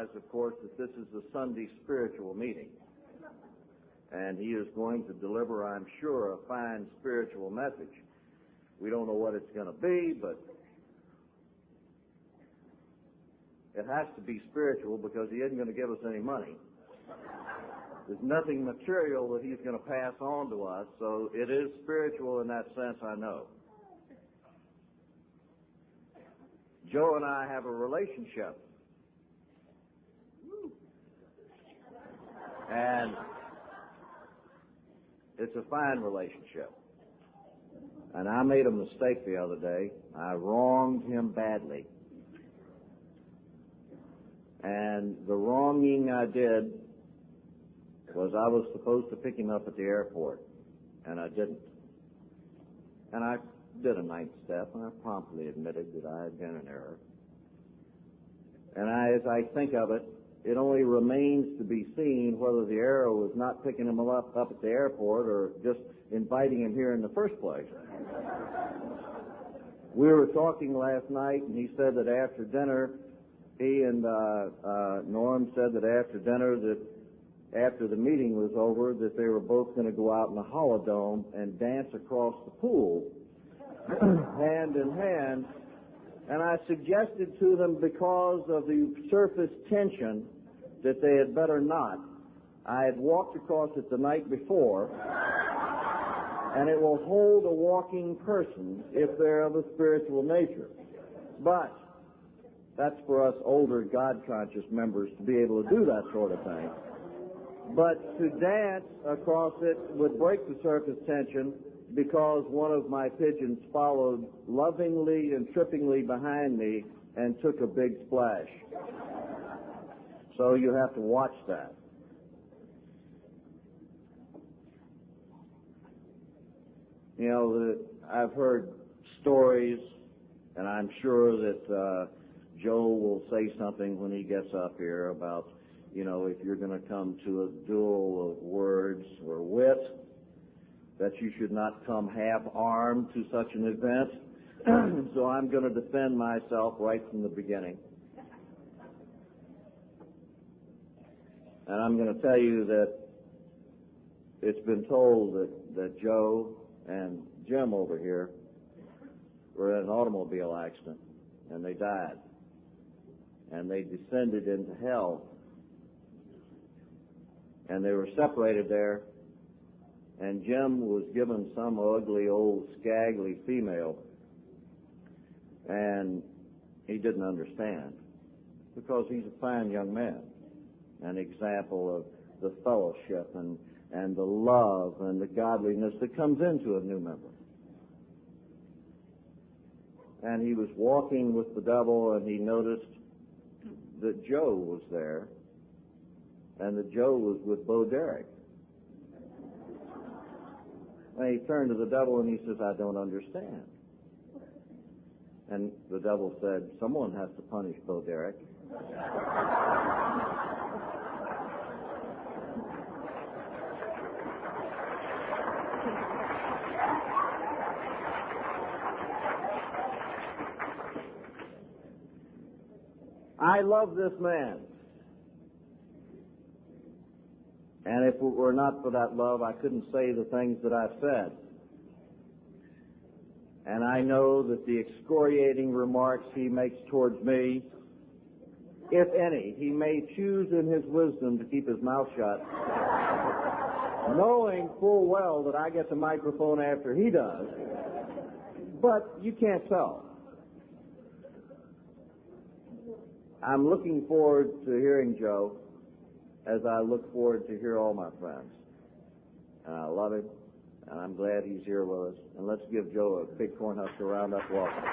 realize, of course, that this is a Sunday spiritual meeting. And he is going to deliver, I'm sure, a fine spiritual message. We don't know what it's going to be, but it has to be spiritual because he isn't going to give us any money. There's nothing material that he's going to pass on to us, so it is spiritual in that sense, I know. Joe and I have a relationship. And it's a fine relationship. And I made a mistake the other day. I wronged him badly. And the wronging I did was I was supposed to pick him up at the airport, and I didn't. And I did a ninth step, and I promptly admitted that I had been in error. And as I think of it, it only remains to be seen whether the error was not picking him up at the airport or just inviting him here in the first place. We were talking last night, and he said that after dinner, he and Norm said that after dinner, that after the meeting was over, that they were both going to go out in the Holodome and dance across the pool, hand in hand. And I suggested to them, because of the surface tension, that they had better not. I had walked across it the night before, and it will hold a walking person if they're of a spiritual nature. But that's for us older, God-conscious members to be able to do that sort of thing. But to dance across it would break the surface tension, because one of my pigeons followed lovingly and trippingly behind me and took a big splash. So you have to watch that. You know, I've heard stories, and I'm sure that Joe will say something when he gets up here about, you know, if you're going to come to a duel of words or wit, that you should not come half-armed to such an event. So I'm going to defend myself right from the beginning. And I'm going to tell you that it's been told that Joe and Jim over here were in an automobile accident, and they died. And they descended into hell. And they were separated there. And Jim was given some ugly, old, scraggly female, and he didn't understand, because he's a fine young man, an example of the fellowship and the love and the godliness that comes into a new member. And he was walking with the devil, and he noticed that Joe was there, and that Joe was with Bo Derek. And he turned to the devil and he says, I don't understand. And the devil said, someone has to punish Bo Derek. I love this man. And if it were not for that love, I couldn't say the things that I've said. And I know that the excoriating remarks he makes towards me, if any, he may choose in his wisdom to keep his mouth shut, knowing full well that I get the microphone after he does. But you can't tell. I'm looking forward to hearing Joe, as I look forward to hear all my friends. And I love him, and I'm glad he's here with us. And let's give Joe a big Cornhusker Roundup welcome.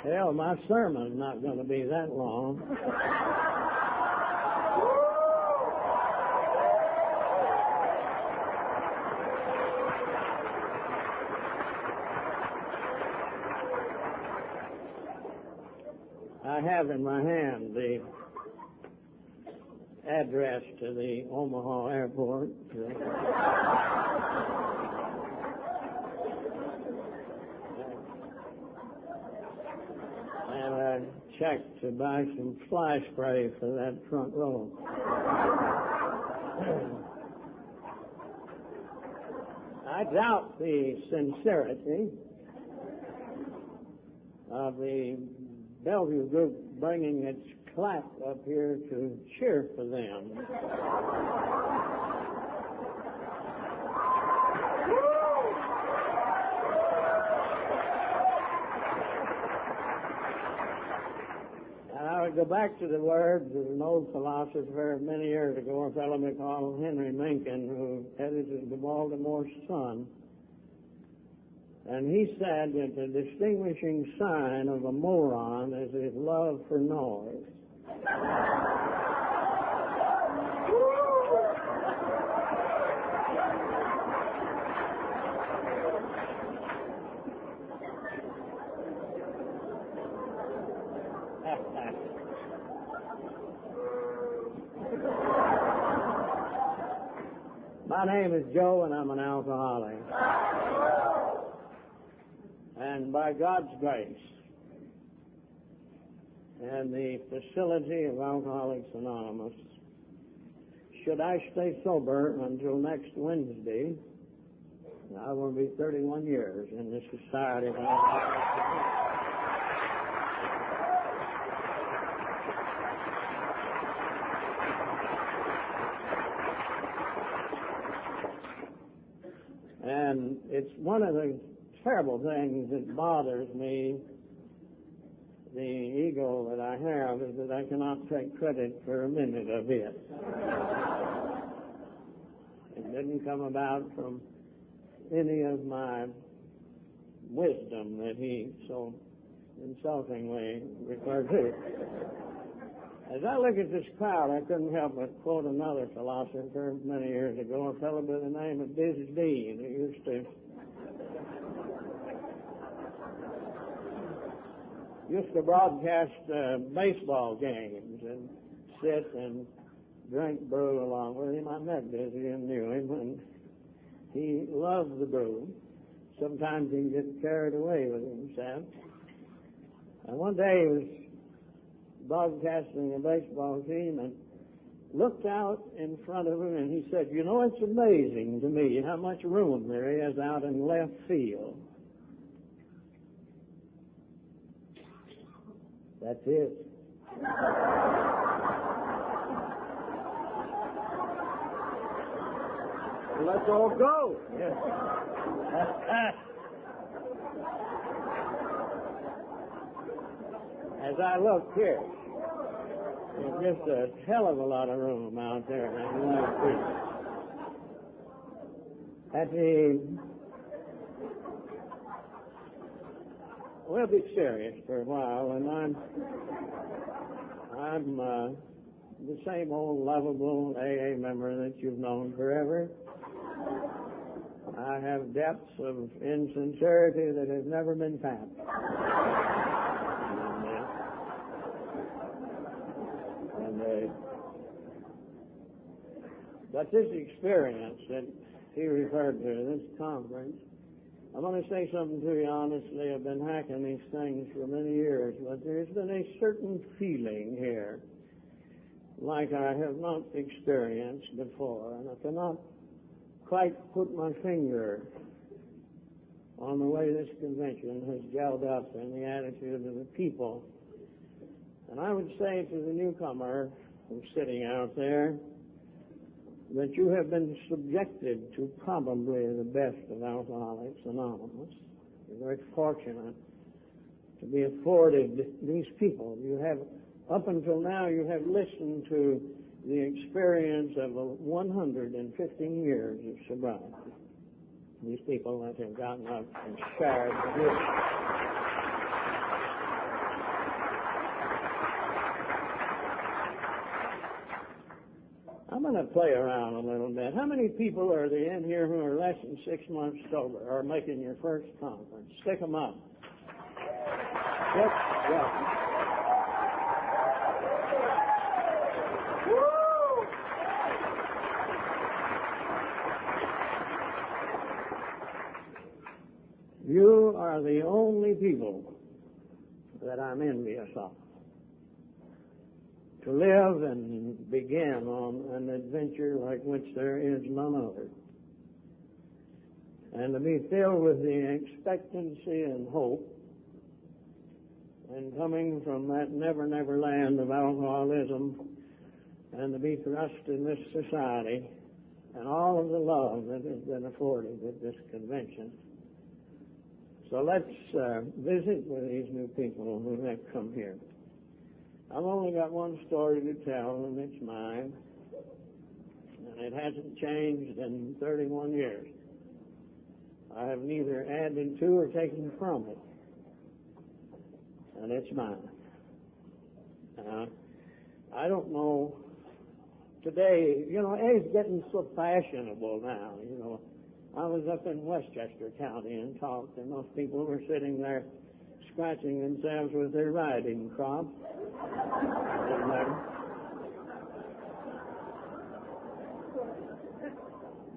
Well, my sermon's not going to be that long. I have in my hand the address to the Omaha airport. And I checked to buy some fly spray for that front row. I doubt the sincerity of the Bellevue group bringing its clap up here to cheer for them. And I would go back to the words of an old philosopher many years ago, a fellow called Henry Mencken, who edited the Baltimore Sun. And he said that the distinguishing sign of a moron is his love for noise. My name is Joe, and I'm an alcoholic. And by God's grace and the facility of Alcoholics Anonymous, should I stay sober until next Wednesday, I will be 31 years in this society. And it's one of the terrible things that bothers me, the ego that I have, is that I cannot take credit for a minute of it. It didn't come about from any of my wisdom that he so insultingly referred to. As I look at this crowd, I couldn't help but quote another philosopher many years ago, a fellow by the name of Dizzy Dean, who used to broadcast baseball games and sit and drink brew along with him. I met Dizzy and knew him, and he loved the brew. Sometimes he can get carried away with himself. And one day he was broadcasting a baseball team and looked out in front of him and he said, "You know, it's amazing to me how much room there is out in left field." That's it. Let's all go. Yeah. As I look here, there's just a hell of a lot of room out there. We'll be serious for a while, and I'm the same old lovable AA member that you've known forever. I have depths of insincerity that have never been tapped. But this experience that he referred to, this conference, I'm going to say something to you honestly. I've been hacking these things for many years, but there's been a certain feeling here like I have not experienced before, and I cannot quite put my finger on the way this convention has gelled up in the attitude of the people. And I would say to the newcomer who's sitting out there that you have been subjected to probably the best of Alcoholics Anonymous. You're very fortunate to be afforded these people. You have, up until now, you have listened to the experience of 115 years of sobriety. These people that have gotten up and shared this. I'm going to play around a little bit. How many people are there in here who are less than 6 months sober or making your first conference? Stick them up. Yep. Yeah. Woo! are the only people that I'm envious of. To live and begin on an adventure like which there is none other. And to be filled with the expectancy and hope, and coming from that never, never land of alcoholism, and to be thrust in this society, and all of the love that has been afforded at this convention. So let's visit with these new people who have come here. I've only got one story to tell, and it's mine. And it hasn't changed in 31 years. I have neither added to or taken from it. And it's mine. I don't know. Today, it's getting so fashionable now, I was up in Westchester County and talked, and those people were sitting there scratching themselves with their riding crop.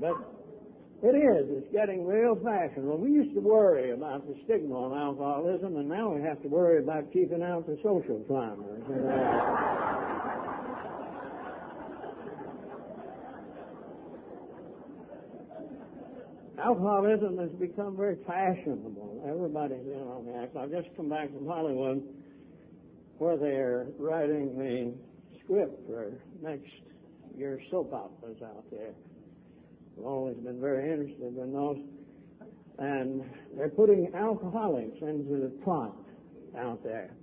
But it's getting real fashionable. We used to worry about the stigma on alcoholism, and now we have to worry about keeping out the social climbers. Alcoholism has become very fashionable. Everybody's in on the act. I've just come back from Hollywood where they're writing the script for next year's soap operas out there. I've always been very interested in those. And they're putting alcoholics into the plot out there.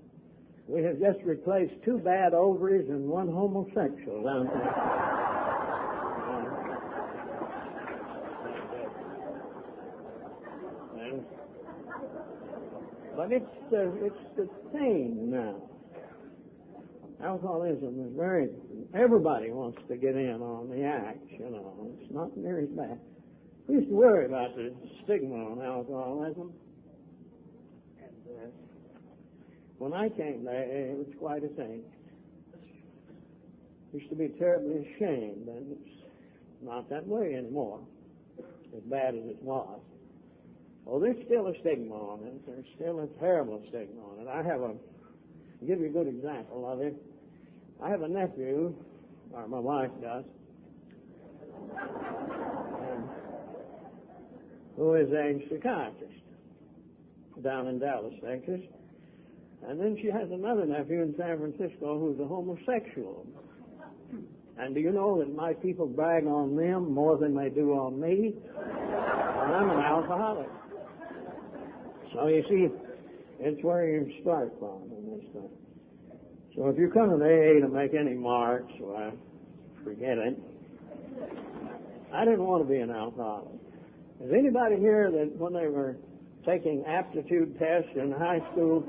We have just replaced 2 bad ovaries and 1 homosexual out there. But it's the thing now. Alcoholism is everybody wants to get in on the act, It's not near as bad. We used to worry about the stigma on alcoholism. And when I came there, it was quite a thing. Used to be terribly ashamed, and it's not that way anymore, as bad as it was. Well, there's still a stigma on it. There's still a terrible stigma on it. I'll give you a good example of it. I have a nephew, or my wife does, who is a psychiatrist down in Dallas, Texas. And then she has another nephew in San Francisco who's a homosexual. And do you know that my people brag on them more than they do on me? And I'm an alcoholic. So you see, it's where you start from in this thing. So if you come to AA to make any marks, well, forget it. I didn't want to be an alcoholic. Is anybody here that when they were taking aptitude tests in high school,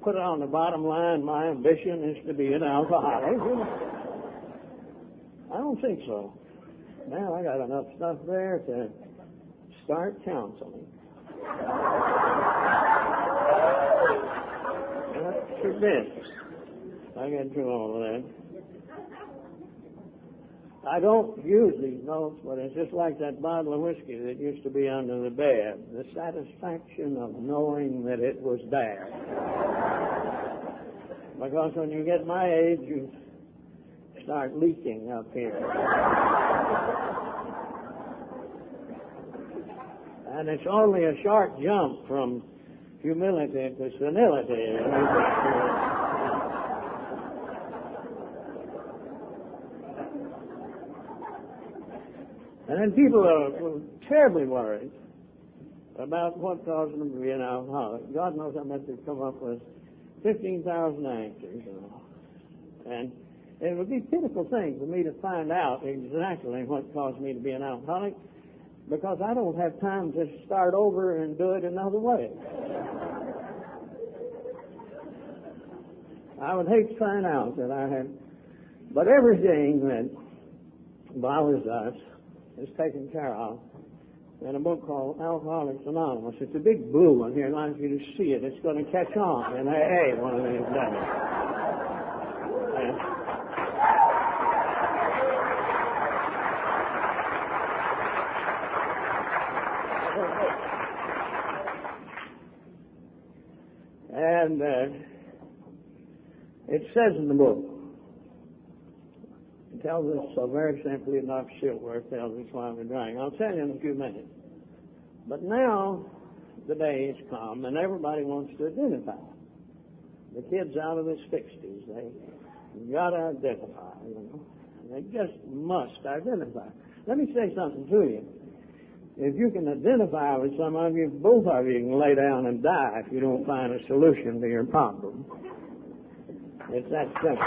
put it on the bottom line, my ambition is to be an alcoholic? I don't think so. Now I got enough stuff there to start counseling. That's for business. I get through all of that. I don't use these notes, but it's just like that bottle of whiskey that used to be under the bed. The satisfaction of knowing that it was there. Because when you get my age, you start leaking up here. And it's only a short jump from humility to senility. And then people are terribly worried about what caused them to be an alcoholic. God knows I meant to come up with 15,000 answers, And it would be a pitiful thing for me to find out exactly what caused me to be an alcoholic, because I don't have time to start over and do it another way. I would hate to find out that I had, but everything that bothers us is taken care of in a book called Alcoholics Anonymous. It's a big blue one here. I'd like you to see it. It's going to catch on in AA one of these days. And it says in the book, it tells us so very simply enough, Silver tells us why we're drying. I'll tell you in a few minutes. But now the day has come, and everybody wants to identify. The kids out of the 60s, they got to identify, They just must identify. Let me say something to you. If you can identify with some of you, both of you can lay down and die if you don't find a solution to your problem. It's that simple.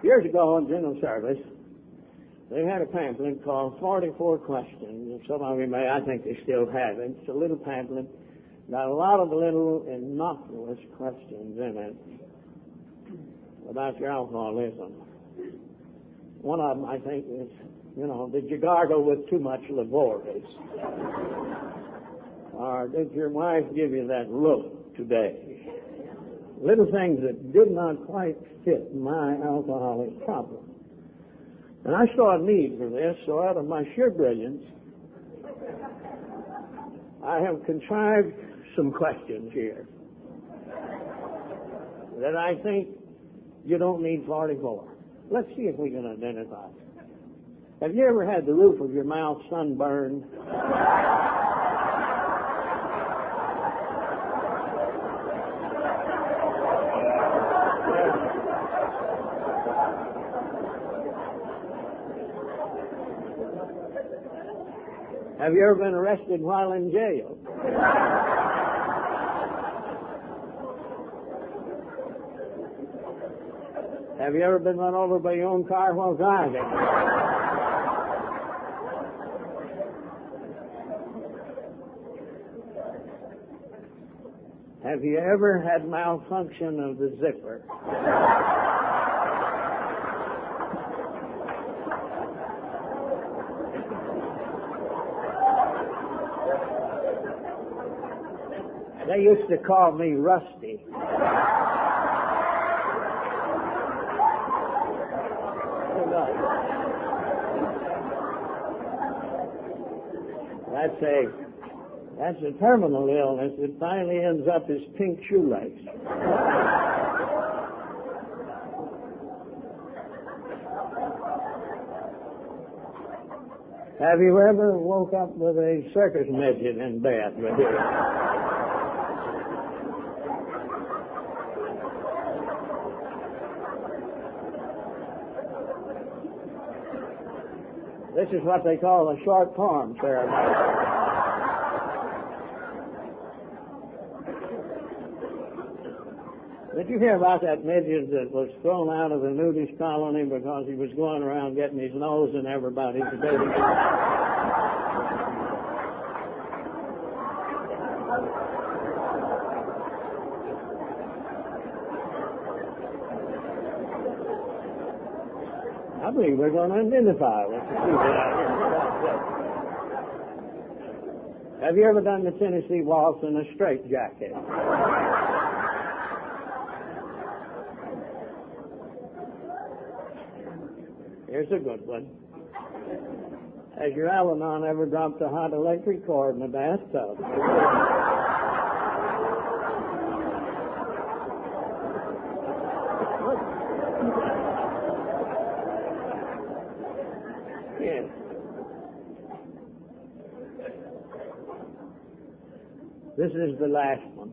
Years ago in General Service, they had a pamphlet called 44 Questions. Some of you may, I think they still have it. It's a little pamphlet, got a lot of little innocuous questions in it about your alcoholism. One of them, I think, is, did you gargle with too much Laborious? Or did your wife give you that look today? Little things that did not quite fit my alcoholic problem. And I saw a need for this, so out of my sheer brilliance, I have contrived some questions here that I think you don't need 44. Let's see if we can identify. Have you ever had the roof of your mouth sunburned? Have you ever been arrested while in jail? Have you ever been run over by your own car while driving? Have you ever had malfunction of the zipper? They used to call me Rusty. That's a terminal illness that finally ends up as pink shoelace. Have you ever woke up with a circus midget in bed with you? This is what they call a short form ceremony. Did you hear about that midget that was thrown out of the nudist colony because he was going around getting his nose in everybody's business? I believe we're going to identify with the people out here. Have you ever done the Tennessee waltz in a straitjacket? Here's a good one. Has your Al-Anon ever dropped a hot electric cord in the bathtub? Yes. This is the last one.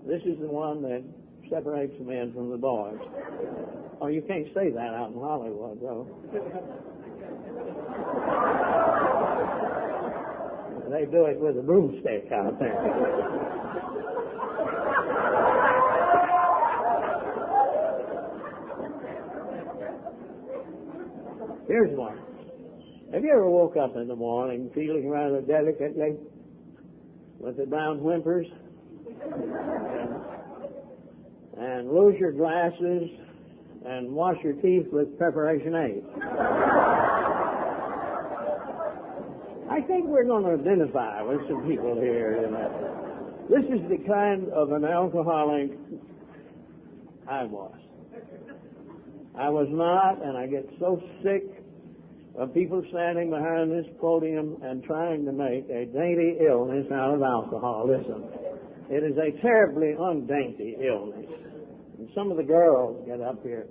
This is the one that separates the men from the boys. Oh, you can't say that out in Hollywood, though. They do it with a broomstick out there. Here's one. Have you ever woke up in the morning feeling rather delicately with the brown whimpers and lose your glasses and wash your teeth with preparation 8? I think we're going to identify with some people here. This is the kind of an alcoholic I was. I was not, and I get so sick of people standing behind this podium and trying to make a dainty illness out of alcohol. Listen, it is a terribly undainty illness. And some of the girls get up here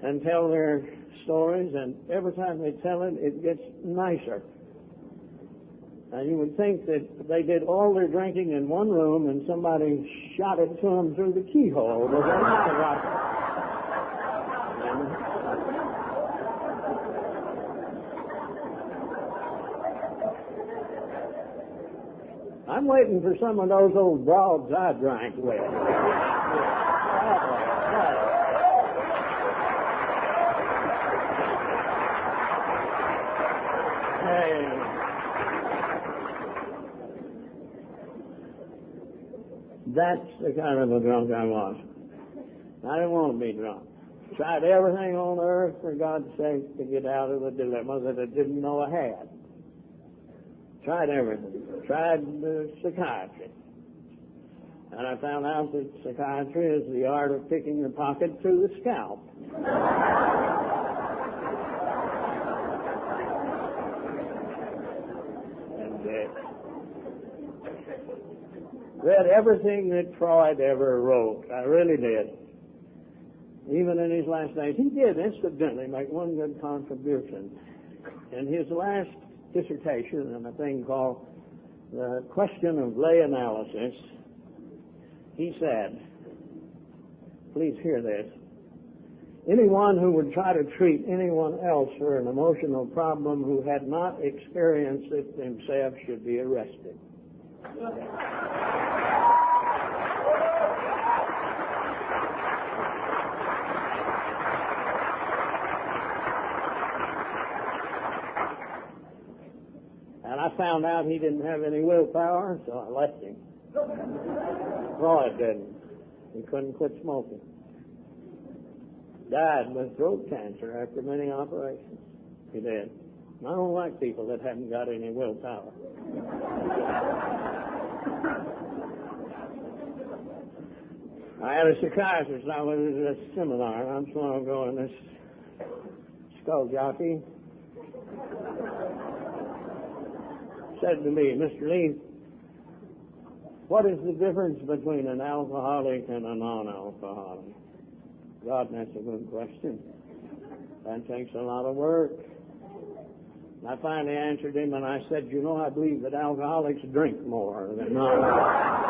and tell their stories, and every time they tell it, it gets nicer. And you would think that they did all their drinking in one room and somebody shot it to them through the keyhole. But they're not right. I'm waiting for some of those old broads I drank with. That's the kind of a drunk I was. I didn't want to be drunk. Tried everything on earth, for God's sake, to get out of the dilemma that I didn't know I had. Tried everything. Tried psychiatry. And I found out that psychiatry is the art of picking the pocket through the scalp. Read everything that Freud ever wrote. I really did. Even in his last days. He did incidentally make one good contribution. In his last dissertation on a thing called The Question of Lay Analysis, he said, please hear this, anyone who would try to treat anyone else for an emotional problem who had not experienced it himself should be arrested. And I found out he didn't have any willpower, so I left him. Freud didn't. He couldn't quit smoking. Died with throat cancer after many operations. He did. I don't like people that haven't got any willpower. I had a psychiatrist. I was at a seminar not so long ago, and this skull jockey said to me, Mr. Lee, what is the difference between an alcoholic and a non-alcoholic? God, that's a good question. That takes a lot of work. I finally answered him, and I said, you know, I believe that alcoholics drink more than non-alcoholics.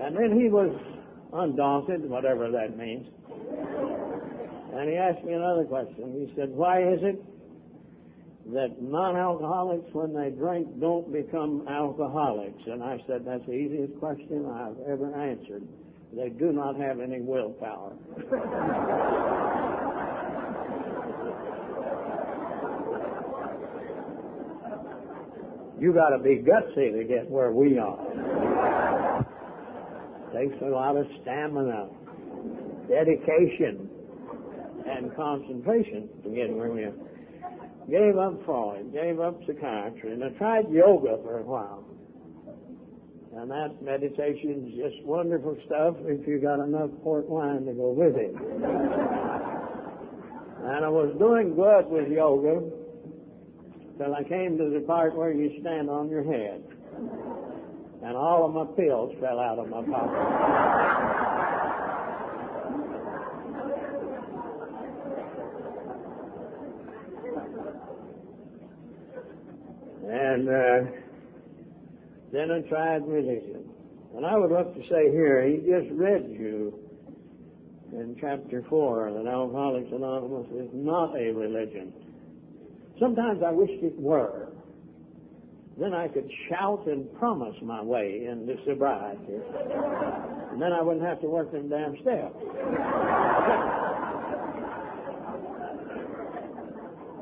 And then he was undaunted, whatever that means. And he asked me another question. He said, why is it that non-alcoholics, when they drink, don't become alcoholics? And I said, that's the easiest question I've ever answered. They do not have any willpower. You got to be gutsy to get where we are. Takes a lot of stamina, dedication, and concentration to get where we are. Gave up Freud, gave up psychiatry, and I tried yoga for a while. And that meditation's just wonderful stuff if you got enough port wine to go with it. And I was doing good with yoga till I came to the part where you stand on your head. And all of my pills fell out of my pocket. And then I tried religion. And I would love to say here, he just read you in chapter 4 that Alcoholics Anonymous is not a religion. Sometimes I wished it were. Then I could shout and promise my way into sobriety. And then I wouldn't have to work them damn steps.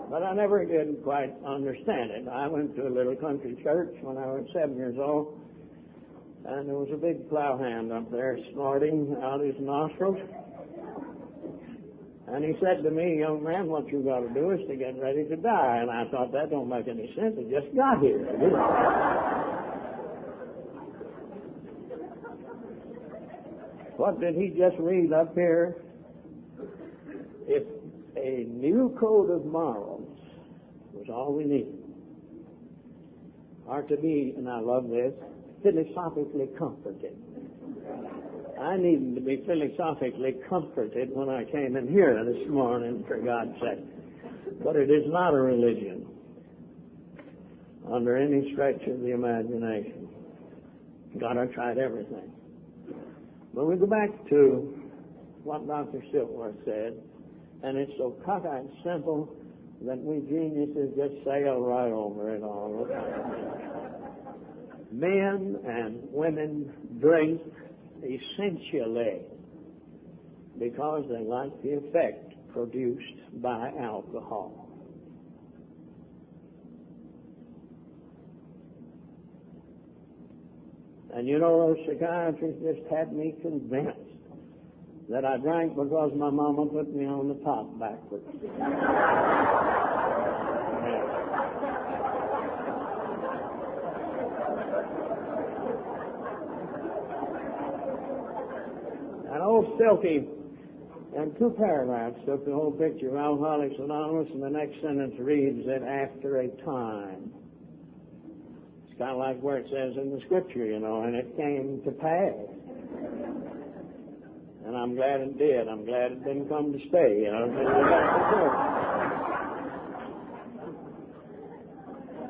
But I never did quite understand it. I went to a little country church when I was 7 years old, and there was a big plowhand up there snorting out his nostrils. And he said to me, young man, what you got to do is to get ready to die. And I thought, that don't make any sense. It just got here. What did he just read up here? If a new code of morals was all we need, are to be, and I love this, philosophically comforted. I needed to be philosophically comforted when I came in here this morning, for God's sake. But it is not a religion under any stretch of the imagination. God, I tried everything. But we go back to what Dr. Siltworth said, and it's so cockeyed simple that we geniuses just sail right over it all. Men and women drink essentially because they like the effect produced by alcohol. And you know, those psychiatrists just had me convinced that I drank because my mama put me on the top backwards. And old Silky, in 2 paragraphs, took the whole picture of Alcoholics Anonymous, and the next sentence reads that after a time. It's kind of like where it says in the scripture, you know, and it came to pass. And I'm glad it did. I'm glad it didn't come to stay, you know.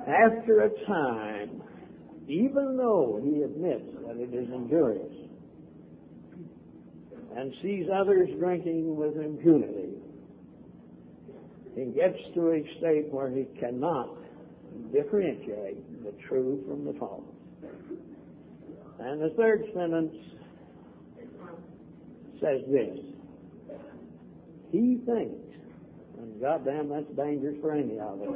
After a time, even though he admits that it is injurious and sees others drinking with impunity, he gets to a state where he cannot differentiate the true from the false. And the third sentence says this: he thinks, and goddamn, that's dangerous for any of us,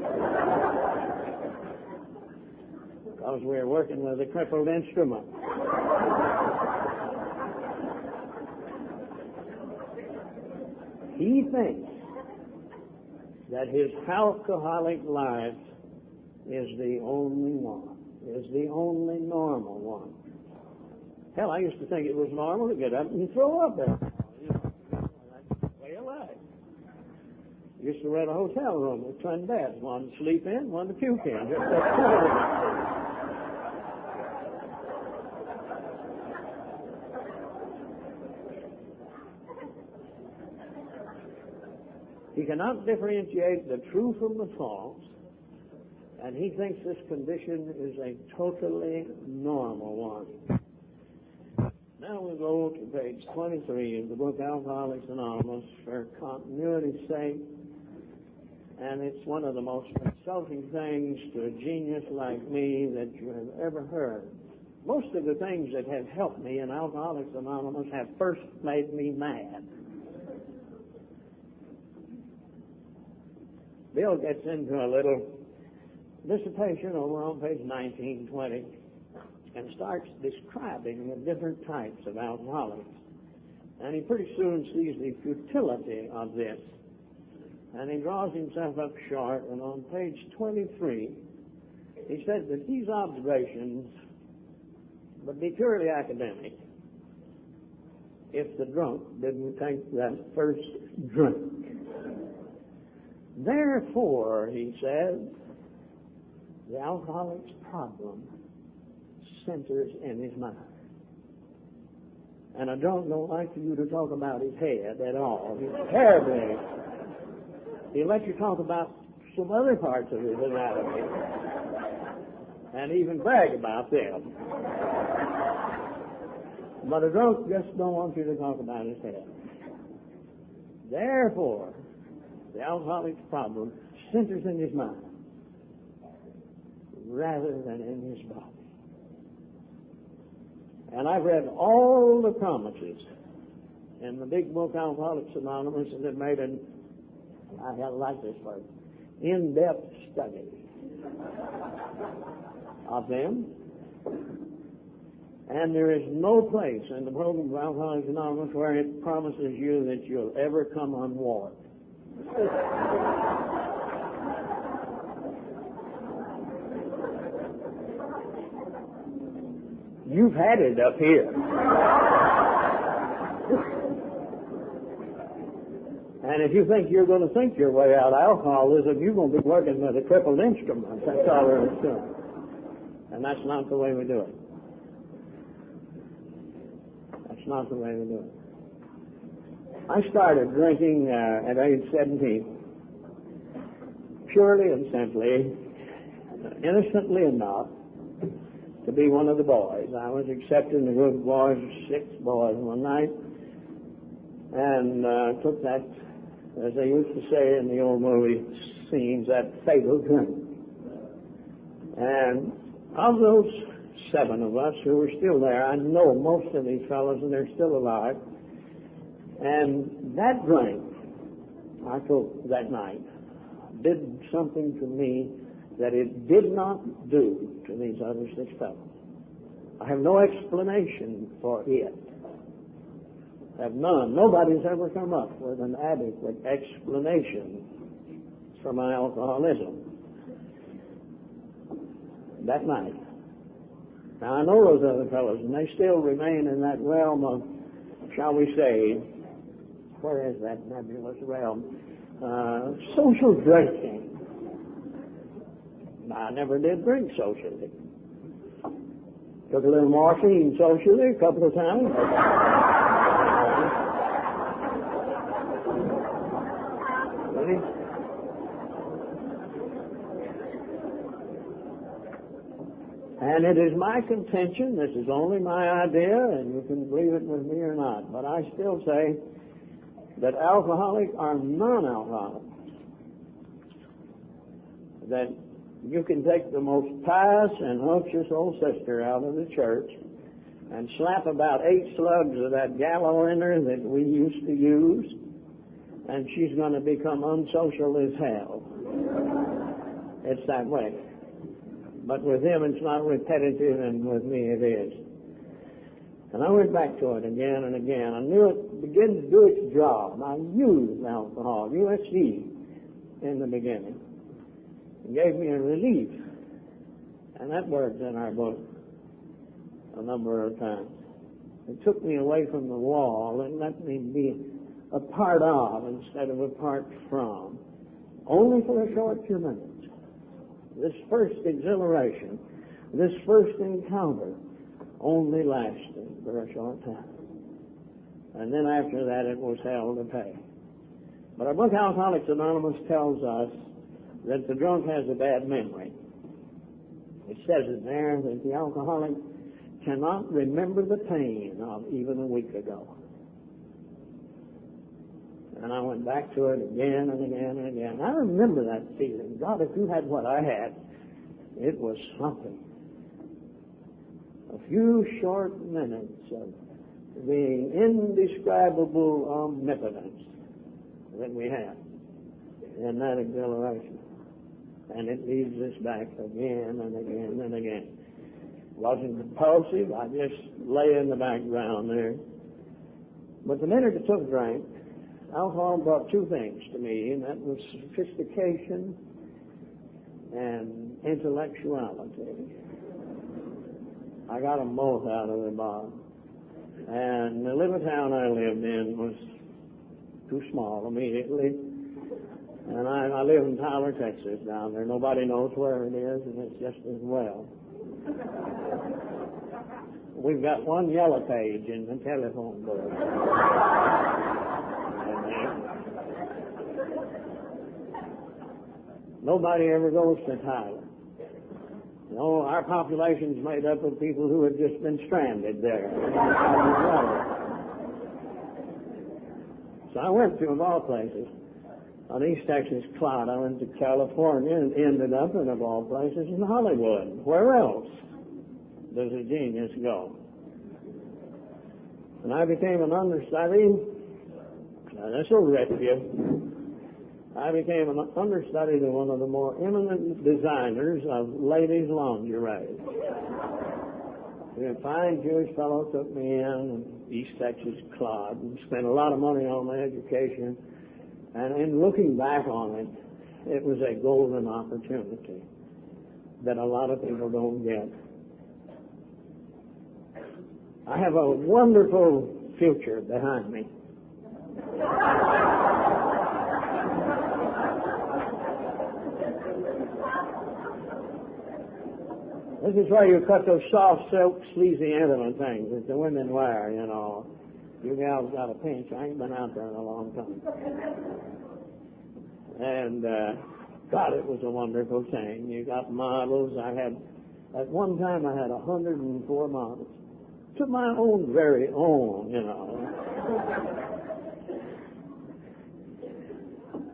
because we're working with a crippled instrument. He thinks that his alcoholic life is the only one, is the only normal one. Hell, I used to think it was normal to get up and throw up there. You know, that's the way of life. Used to rent a hotel room with twin beds, one to sleep in, one to puke in. Just that. He cannot differentiate the true from the false, and he thinks this condition is a totally normal one. Now we go to page 23 of the book Alcoholics Anonymous for continuity's sake, and it's one of the most insulting things to a genius like me that you have ever heard. Most of the things that have helped me in Alcoholics Anonymous have first made me mad. Bill gets into a little dissertation over on page 1920 and starts describing the different types of alcoholics. And he pretty soon sees the futility of this. And he draws himself up short, and on page 23, he says that these observations would be purely academic if the drunk didn't take that first drink. Therefore, he says, the alcoholic's problem centers in his mind. And I don't like for you to talk about his head at all. He's terribly. He'll let you talk about some other parts of his anatomy and even brag about them. But a drunk just don't want you to talk about his head. Therefore, the alcoholic's problem centers in his mind rather than in his body. And I've read all the promises in the big book Alcoholics Anonymous, and it made an, I like this word, in-depth study of them. And there is no place in the program of Alcoholics Anonymous where it promises you that you'll ever come unwarped. You've had it up here. And if you think you're going to think your way out of alcoholism, you're going to be working with a crippled instrument. That's all there is to it. And that's not the way we do it. That's not the way we do it. I started drinking at age 17, purely and simply, innocently enough, to be one of the boys. I was accepting the good boys, 6 boys one night, and took that, as they used to say in the old movie scenes, that fatal drink. And of those 7 of us who were still there, I know most of these fellows, and they're still alive. And that drink, I took that night, did something to me that it did not do to these other 6 fellows. I have no explanation for it. I have none. Nobody's ever come up with an adequate explanation for my alcoholism. That night. Now, I know those other fellows, and they still remain in that realm of, shall we say, where is that nebulous realm? Social drinking. I never did drink socially. Took a little morphine socially a couple of times. And it is my contention, this is only my idea, and you can believe it with me or not, but I still say that alcoholics are non-alcoholics. That you can take the most pious and unctuous old sister out of the church and slap about 8 slugs of that gallow in her that we used to use, and she's going to become unsocial as hell. It's that way. But with him it's not repetitive, and with me it is. And I went back to it again and again. I knew it began to do its job. I used alcohol, USD, in the beginning. It gave me a relief. And that worked in our book a number of times. It took me away from the wall and let me be a part of instead of a part from. Only for a short few minutes. This first exhilaration, this first encounter, only lasted for a short time. And then after that it was hell to pay. But our book Alcoholics Anonymous tells us that the drunk has a bad memory. It says it there that the alcoholic cannot remember the pain of even a week ago. And I went back to it again and again and again. I remember that feeling. God, if you had what I had, it was something. A few short minutes of the indescribable omnipotence that we had in that exhilaration. And it leads us back again and again and again. It wasn't compulsive. I just lay in the background there. But the minute it took drink, alcohol brought 2 things to me, and that was sophistication and intellectuality. I got them both out of the bottom. And the little town I lived in was too small immediately. And I live in Tyler, Texas, down there. Nobody knows where it is, and it's just as well. We've got 1 yellow page in the telephone book. Nobody ever goes to Tyler. You know, our population's made up of people who have just been stranded there. So I went to, of all places, on East Texas clod. I went to California and ended up in, of all places, in Hollywood. Where else does a genius go? And I became an understudy. Now, this will rip you. I became an understudy to one of the more eminent designers of ladies' lingerie. A fine Jewish fellow took me in East Texas clod and spent a lot of money on my education. And in looking back on it, it was a golden opportunity that a lot of people don't get. I have a wonderful future behind me. This is where you cut those soft silk, sleazy intimate things that the women wear, you know. You gals got a pinch. I ain't been out there in a long time. And, God, it was a wonderful thing. You got models. At one time I had 104 models. To my own very own, you know.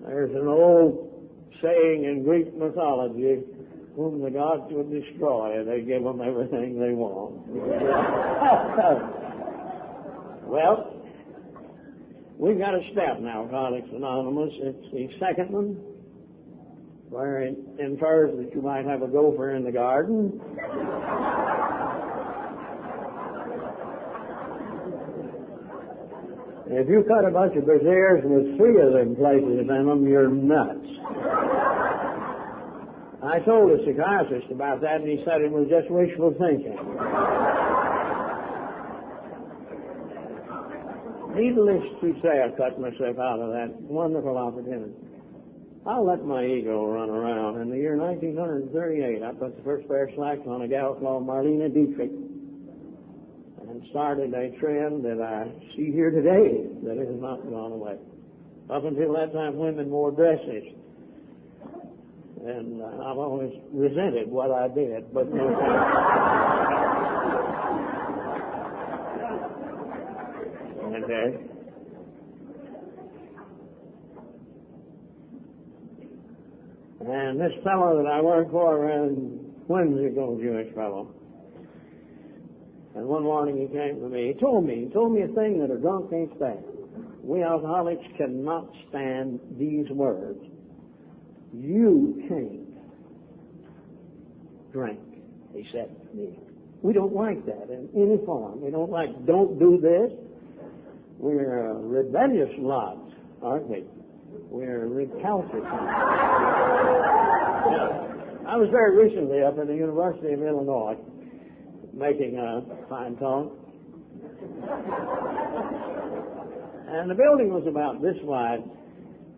There's an old saying in Greek mythology, whom the gods would destroy, they give them everything they want. Well, we've got a step now, Alcoholics Anonymous. It's the second one, where it infers that you might have a gopher in the garden. If you cut a bunch of braziers with 3 of them places in them, you're nuts. I told a psychiatrist about that, and he said it was just wishful thinking. Needless to say, I cut myself out of that wonderful opportunity. I'll let my ego run around. In the year 1938, I put the first pair of slacks on a gal called Marlena Dietrich and started a trend that I see here today that has not gone away. Up until that time, women wore dresses. And I've always resented what I did, but no Okay. And this fellow that I worked for ran whimsical Jewish fellow. And one morning he came to me. He told me a thing that a drunk can't stand. We alcoholics cannot stand these words. You can't drink, he said to me. We don't like that in any form. We don't like, don't do this. We're a rebellious lot, aren't we? We're recalcitrant. I was very recently up at the University of Illinois making a fine talk. And the building was about this wide.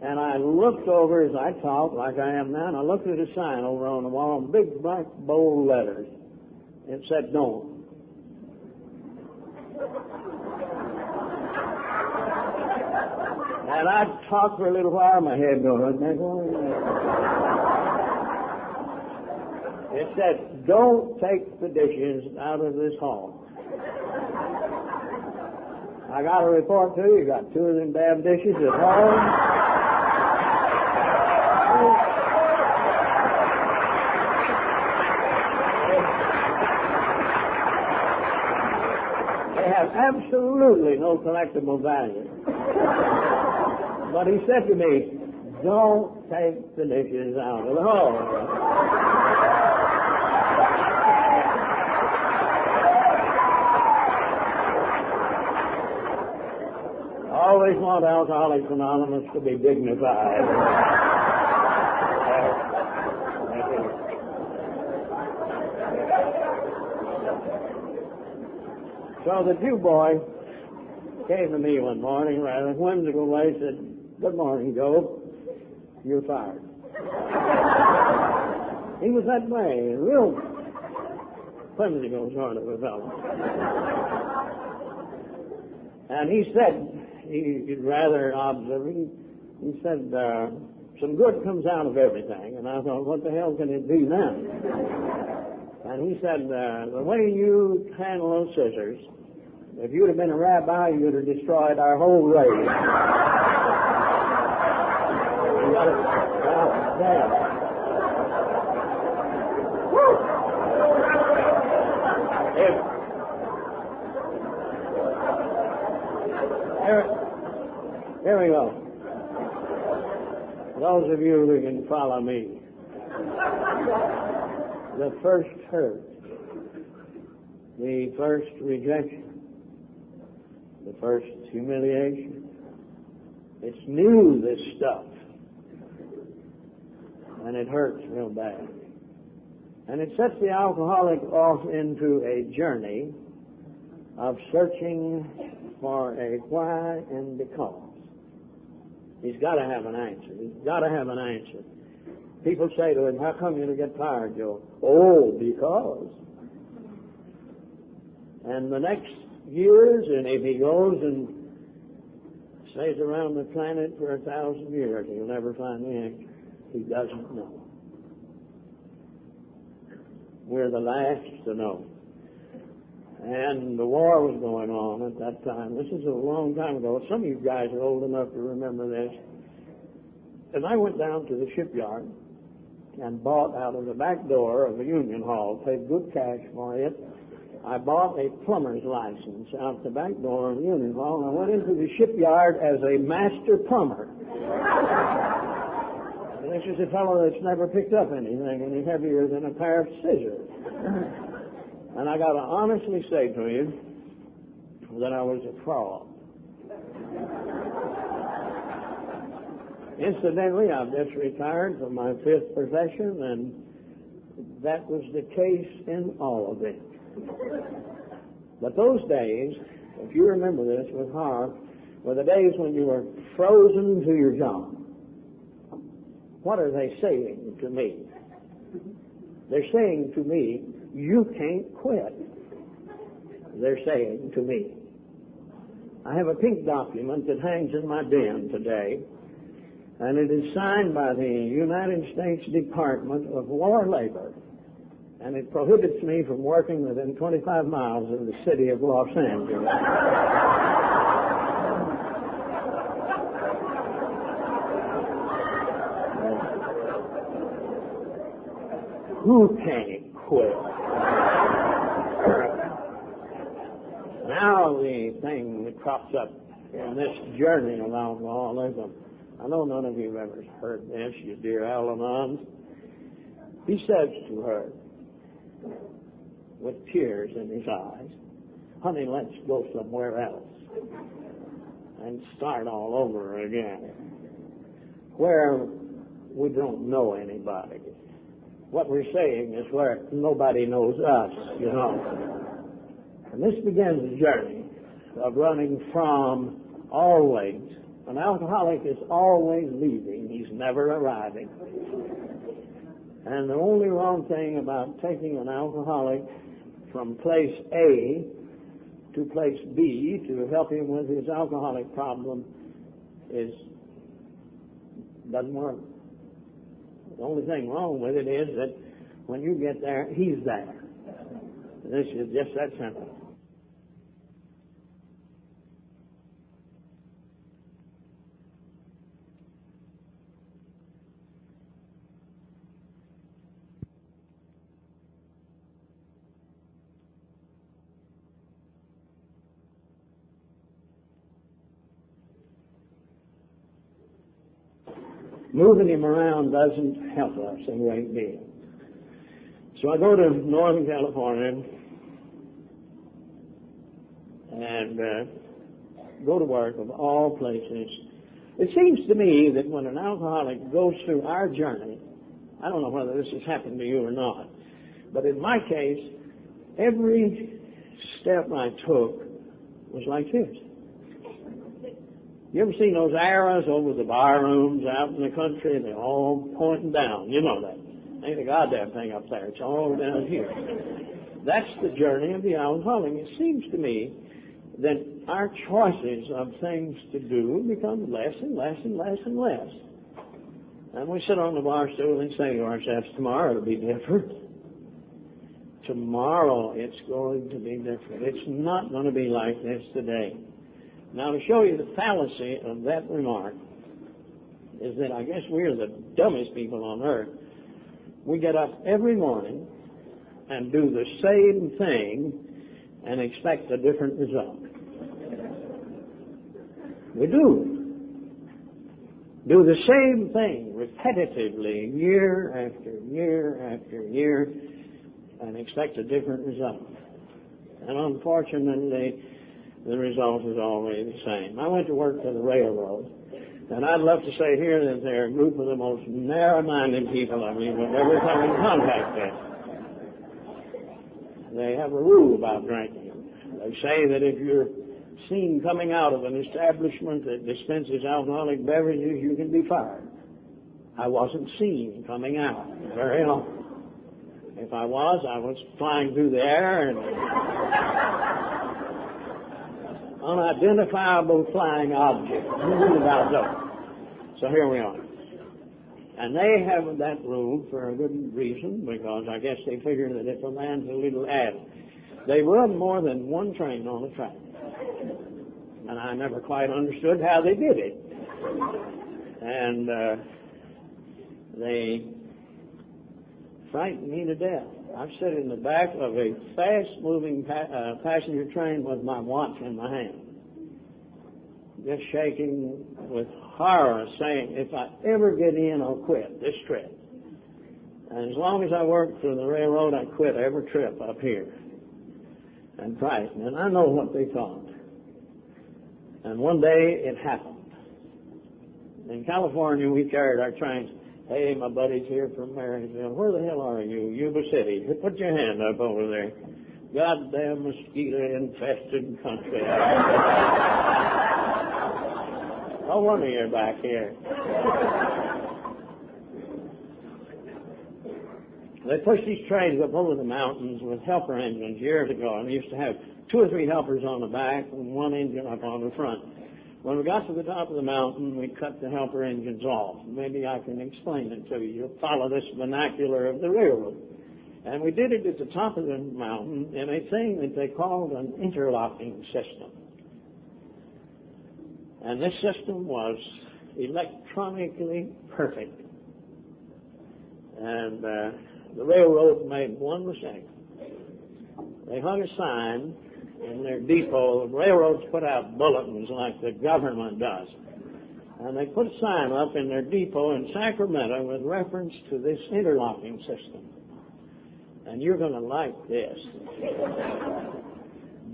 And I looked over as I talked, like I am now, and I looked at a sign over on the wall in big, bright, bold letters. It said, don't. And I talked for a little while, my head going, it said, don't take the dishes out of this hall. I got a report, too. You got 2 of them damn dishes at home. They have absolutely no collectible value. But he said to me, don't take the dishes out of the hall. Always want Alcoholics Anonymous to be dignified. So the Jew boy came to me one morning, rather whimsical way, said, good morning, Joe. You're fired. He was that way, a real whimsical sort of a fellow. And he said, he's rather observant, he said, some good comes out of everything. And I thought, what the hell can it be now? And he said, the way you handle those scissors, if you'd have been a rabbi, you'd have destroyed our whole race. You got it? There. Here we go. Those of you who can follow me. The first hurt, the first rejection, the first humiliation. It's new, this stuff. And it hurts real bad. And it sets the alcoholic off into a journey of searching for a why and because. He's got to have an answer. He's got to have an answer. People say to him, how come you to get fired, Joe? Oh, because. And the next years, and if he goes and stays around the planet for 1,000 years, he'll never find the answer. He doesn't know. We're the last to know. And the war was going on at that time. This is a long time ago. Some of you guys are old enough to remember this. And I went down to the shipyard and bought out of the back door of the Union Hall, paid good cash for it. I bought a plumber's license out the back door of the Union Hall, and I went into the shipyard as a master plumber. And this is a fellow that's never picked up anything any heavier than a pair of scissors. And I got to honestly say to you that I was a fraud. Incidentally, I've just retired from my 5th profession, and that was the case in all of it. But those days, if you remember this with horror, were the days when you were frozen to your job. What are they saying to me? They're saying to me, you can't quit. They're saying to me. I have a pink document that hangs in my den today, and it is signed by the United States Department of War Labor, and it prohibits me from working within 25 miles of the city of Los Angeles. Who can't quit? Now the thing that crops up in this journey of alcoholism, I know none of you have ever heard this, you dear Al-Anons. He says to her, with tears in his eyes, honey, let's go somewhere else and start all over again, where we don't know anybody. What we're saying is where nobody knows us, you know. And this begins a journey of running from always. An alcoholic is always leaving. He's never arriving. And the only wrong thing about taking an alcoholic from place A to place B to help him with his alcoholic problem doesn't work. The only thing wrong with it is that when you get there, he's there. This is just that simple. Moving him around doesn't help us a great deal. So I go to Northern California and go to work of all places. It seems to me that when an alcoholic goes through our journey, I don't know whether this has happened to you or not, but in my case, every step I took was like this. You ever seen those arrows over the bar rooms out in the country? They're all pointing down. You know that. Ain't a goddamn thing up there. It's all down here. That's the journey of the alcoholic. It seems to me that our choices of things to do become less and less and less and less. And we sit on the bar stool and say to ourselves, tomorrow it'll be different. Tomorrow it's going to be different. It's not going to be like this today. Now, to show you the fallacy of that remark is that I guess we're the dumbest people on earth. We get up every morning and do the same thing and expect a different result. We do. Do the same thing repetitively year after year after year and expect a different result. And unfortunately, the result is always the same. I went to work for the railroad, and I'd love to say here that they're a group of the most narrow-minded people I've ever come in contact with. They have a rule about drinking. They say that if you're seen coming out of an establishment that dispenses alcoholic beverages, you can be fired. I wasn't seen coming out very often. If I was flying through the air and unidentifiable flying object. About those. So here we are. And they have that rule for a good reason, because I guess they figure that if a man's a little addle, they run more than one train on a track. And I never quite understood how they did it. And they frightened me to death. I've sat in the back of a fast-moving passenger train with my watch in my hand, just shaking with horror, saying, if I ever get in, I'll quit this trip. And as long as I worked for the railroad, I quit every trip up here. And frightened. And I know what they thought. And one day it happened. In California, we carried our trains. Hey, my buddy's here from Marysville. Where the hell are you? Yuba City. Put your hand up over there. Goddamn mosquito-infested country. No wonder you're back here. They pushed these trains up over the mountains with helper engines years ago, and they used to have 2 or 3 helpers on the back and 1 engine up on the front. When we got to the top of the mountain, we cut the helper engines off. Maybe I can explain it to you. You'll follow this vernacular of the railroad. And we did it at the top of the mountain in a thing that they called an interlocking system. And this system was electronically perfect. And the railroad made one mistake. They hung a sign in their depot. Railroads put out bulletins like the government does. And they put a sign up in their depot in Sacramento with reference to this interlocking system. And you're going to like this.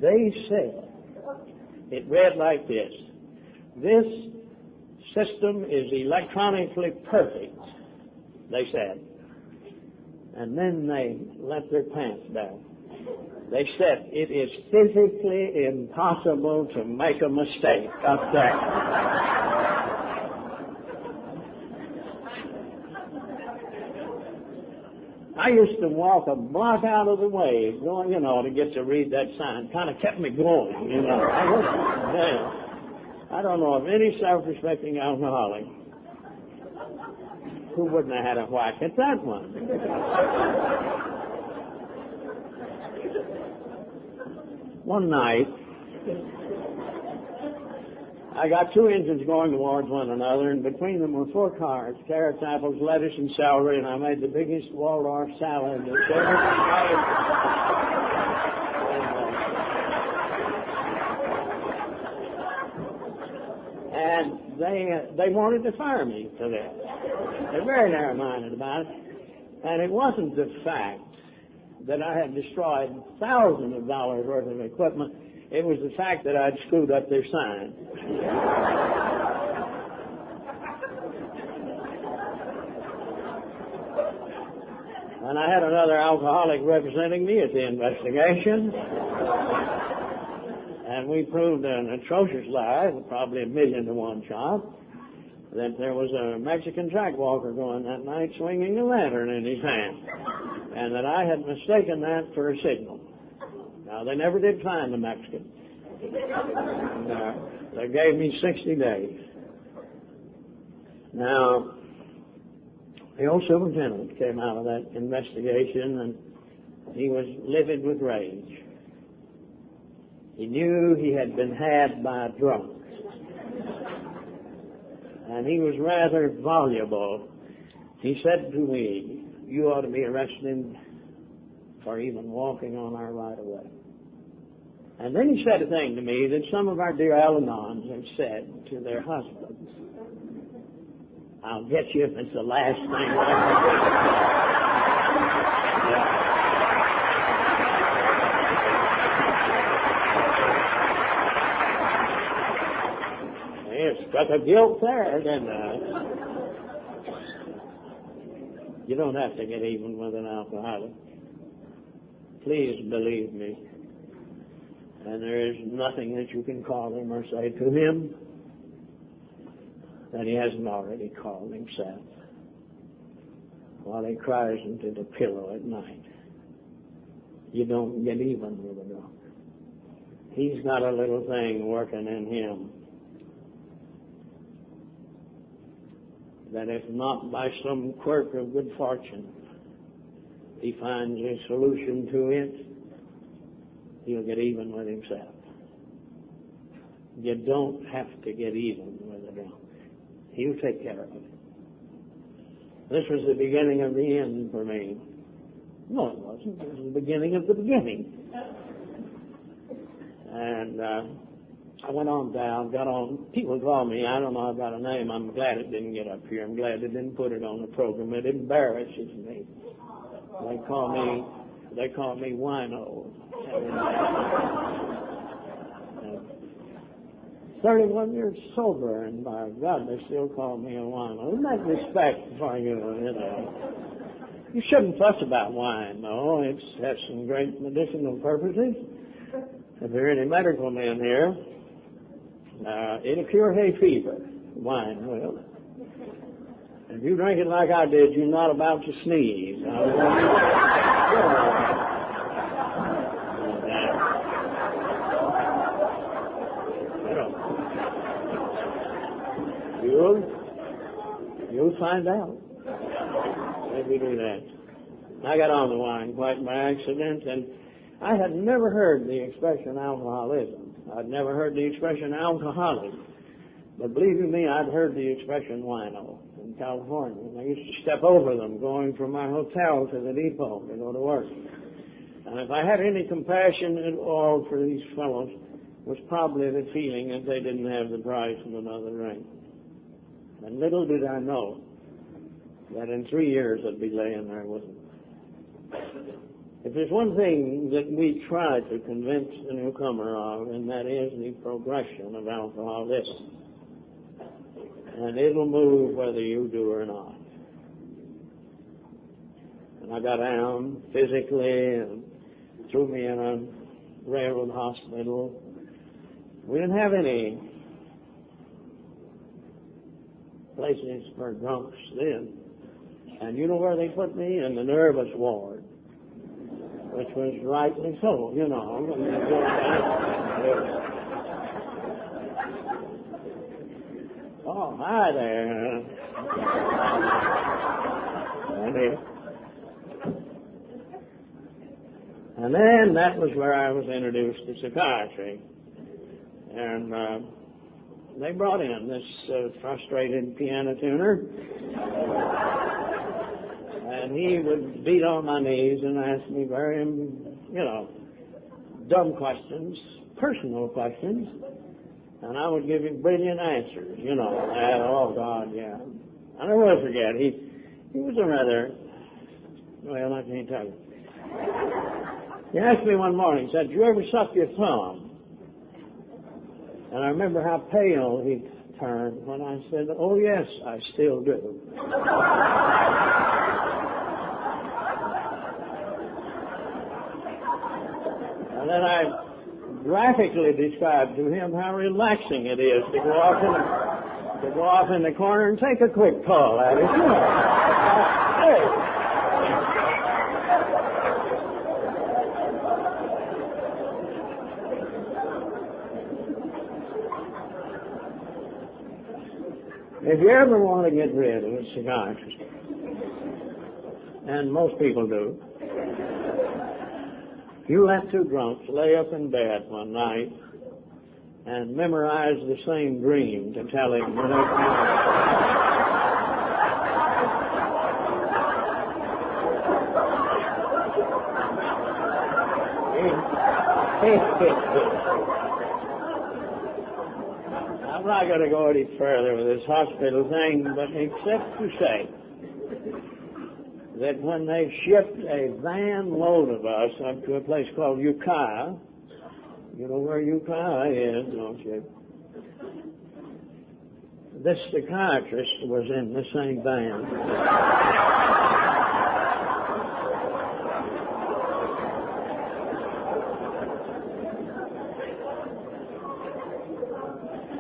They said, it read like this: this system is electronically perfect, they said. And then they let their pants down. They said, it is physically impossible to make a mistake up there. I used to walk a block out of the way, going, to get to read that sign. Kind of kept me going, I don't know of any self-respecting alcoholic who wouldn't have had a whack at that one. One night, I got 2 engines going towards one another, and between them were 4 cars, carrots, apples, lettuce, and celery, and I made the biggest Waldorf salad that's ever made. And they wanted to fire me for that. They're very narrow-minded about it. And it wasn't the fact that I had destroyed thousands of dollars worth of equipment. It was the fact that I'd screwed up their sign. And I had another alcoholic representing me at the investigation. And we proved an atrocious lie, probably 1,000,000 to 1 shot, that there was a Mexican track walker going that night swinging a lantern in his hand, and that I had mistaken that for a signal. Now, they never did find the Mexican. And, they gave me 60 days. Now, the old superintendent came out of that investigation, and he was livid with rage. He knew he had been had by drunks. And he was rather voluble. He said to me, you ought to be arrested for even walking on our right-of-way. And then he said a thing to me that some of our dear Al-Anons have said to their husbands. I'll get you if it's the last thing I It struck a guilt there, didn't I? You don't have to get even with an alcoholic. Please believe me. And there is nothing that you can call him or say to him that he hasn't already called himself while he cries into the pillow at night. You don't get even with a drunk. he's got a little thing working in him that if not by some quirk of good fortune he finds a solution to it, he'll get even with himself. You don't have to get even with a drunk. He'll take care of it. This was the beginning of the end for me. No, it wasn't. It was the beginning of the beginning. And I went on down, got on. People call me, I don't know about a name. I'm glad it didn't get up here. I'm glad they didn't put it on the program. It embarrasses me. They call me wino. 31 years sober, and by God, they still call me a wino. Isn't that respect for you, you know? You shouldn't fuss about wine, though. It has some great medicinal purposes. If there are any medical men here, it'll cure hay fever. Wine will. If you drink it like I did, you're not about to sneeze. You'll find out. Maybe do that. I got on the wine quite by accident, and I had never heard the expression alcoholism. I'd never heard the expression alcoholic. But believe you me, I'd heard the expression wino in California. And I used to step over them going from my hotel to the depot to go to work. And if I had any compassion at all for these fellows, it was probably the feeling that they didn't have the price of another drink. And little did I know that in 3 years I'd be laying there with them. If there's one thing that we try to convince the newcomer of, and that is the progression of alcoholism. And it'll move whether you do or not. And I got down physically and threw me in a railroad hospital. We didn't have any places for drunks then. And you know where they put me? In the nervous ward, which was rightly so, you know. Oh, hi there. And then that was where I was introduced to psychiatry. And they brought in this frustrated piano tuner. And he would beat on my knees and ask me very, dumb questions, personal questions. And I would give him brilliant answers, oh, God, yeah. I never will forget, he was a rather, well, I can't tell you. He asked me one morning, he said, "Did you ever suck your thumb?" And I remember how pale he turned when I said, "Oh, yes, I still do." And then I graphically described to him how relaxing it is to go off in the corner and take a quick call at it. Hey. If you ever want to get rid of a psychiatrist, and most people do, you let two drunks lay up in bed one night and memorize the same dream to tell him the next morning. I'm not going to go any further with this hospital thing, but except to say that when they shipped a van load of us up to a place called Ukiah, you know where Ukiah is, don't you? This psychiatrist was in the same van.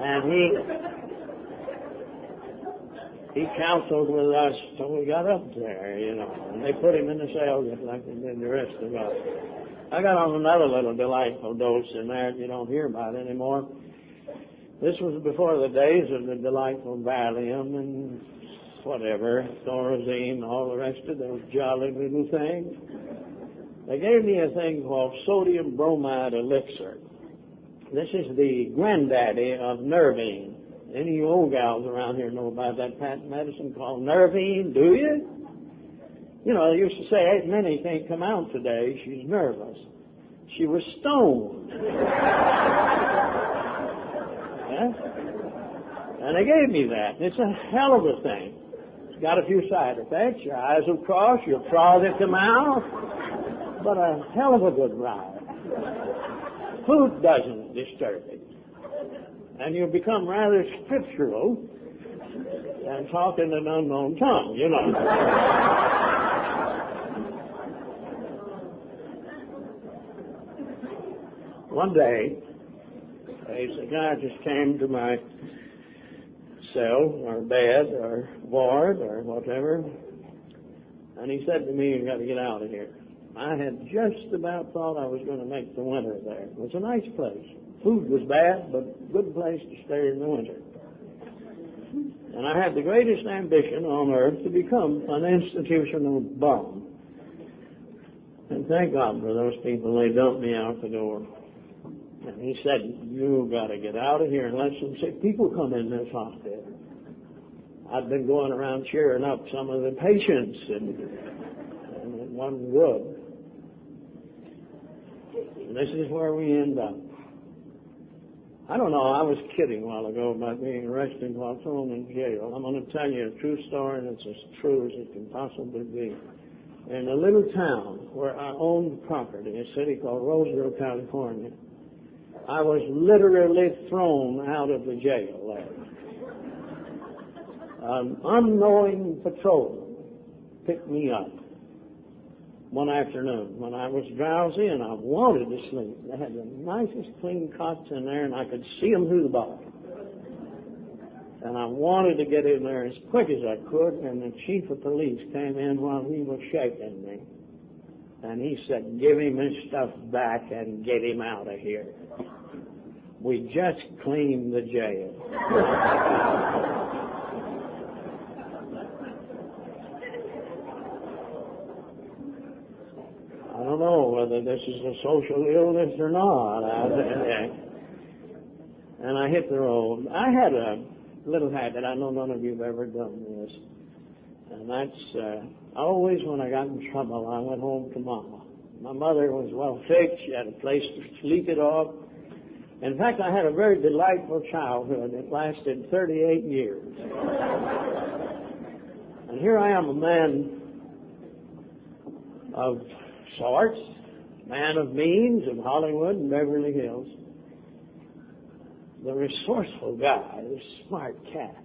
And he counseled with us till we got up there, and they put him in the cell just like they did the rest of us. I got on another little delightful dose in there that you don't hear about anymore. This was before the days of the delightful Valium and whatever, Thorazine, all the rest of those jolly little things. They gave me a thing called sodium bromide elixir. This is the granddaddy of Nervine. Any of you old gals around here know about that patent medicine called Nervine, do you? You know, they used to say, hey, Minnie can't come out today, she's nervous. She was stoned. Yeah? And they gave me that. It's a hell of a thing. It's got a few side effects. Your eyes will cross, you'll froth at the mouth, but a hell of a good ride. Food doesn't disturb it. And you become rather scriptural and talk in an unknown tongue, you know. One day, a psychiatrist came to my cell or bed or ward or whatever, and he said to me, you've got to get out of here. I had just about thought I was going to make the winter there. It was a nice place. Food was bad, but good place to stay in the winter. And I had the greatest ambition on earth to become an institutional bum. And thank God for those people, they dumped me out the door. And he said, you've got to get out of here and let some sick people come in this hospital. I'd been going around cheering up some of the patients, and it wasn't good. And this is where we end up. I don't know, I was kidding a while ago about being arrested while thrown in jail. I'm going to tell you a true story, and it's as true as it can possibly be. In a little town where I owned property, a city called Roseville, California, I was literally thrown out of the jail there. An unknowing patrolman picked me up one afternoon when I was drowsy and I wanted to sleep. They had the nicest clean cots in there and I could see them through the bar. And I wanted to get in there as quick as I could, and the chief of police came in while he was shaking me. And he said, give him his stuff back and get him out of here. We just cleaned the jail. I don't know whether this is a social illness or not. And I hit the road. I had a little habit. I know none of you have ever done this. And that's always when I got in trouble, I went home to Mama. My mother was well fixed. She had a place to sleep it off. In fact, I had a very delightful childhood. It lasted 38 years. And here I am, a man of sorts, man of means, of Hollywood and Beverly Hills. The resourceful guy, the smart cat.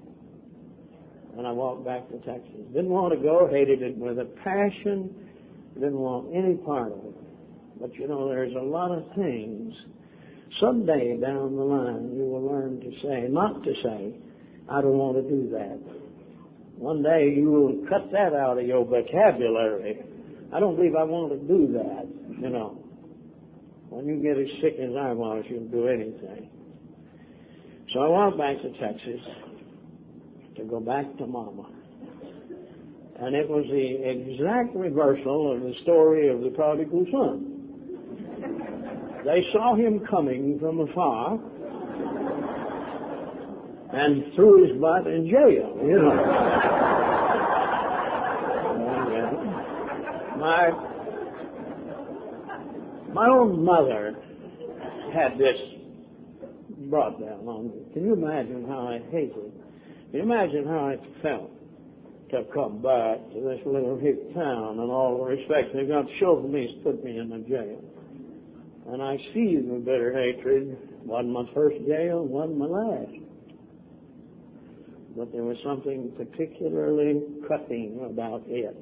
And I walked back to Texas. Didn't want to go, hated it with a passion, didn't want any part of it. But you know, there's a lot of things. Someday down the line you will learn to say, not to say, I don't want to do that. One day you will cut that out of your vocabulary. I don't believe I want to do that, you know. When you get as sick as I was, you'll do anything. So I walked back to Texas to go back to Mama. And it was the exact reversal of the story of the prodigal son. They saw him coming from afar and threw his butt in jail, you know. My own mother had this brought down on me. Can you imagine how I hated it? Can you imagine how I felt to come back to this little hick town and all the respect they got to show for me has put me in the jail? And I see the bitter hatred. Wasn't my first jail, wasn't my last. But there was something particularly cutting about it.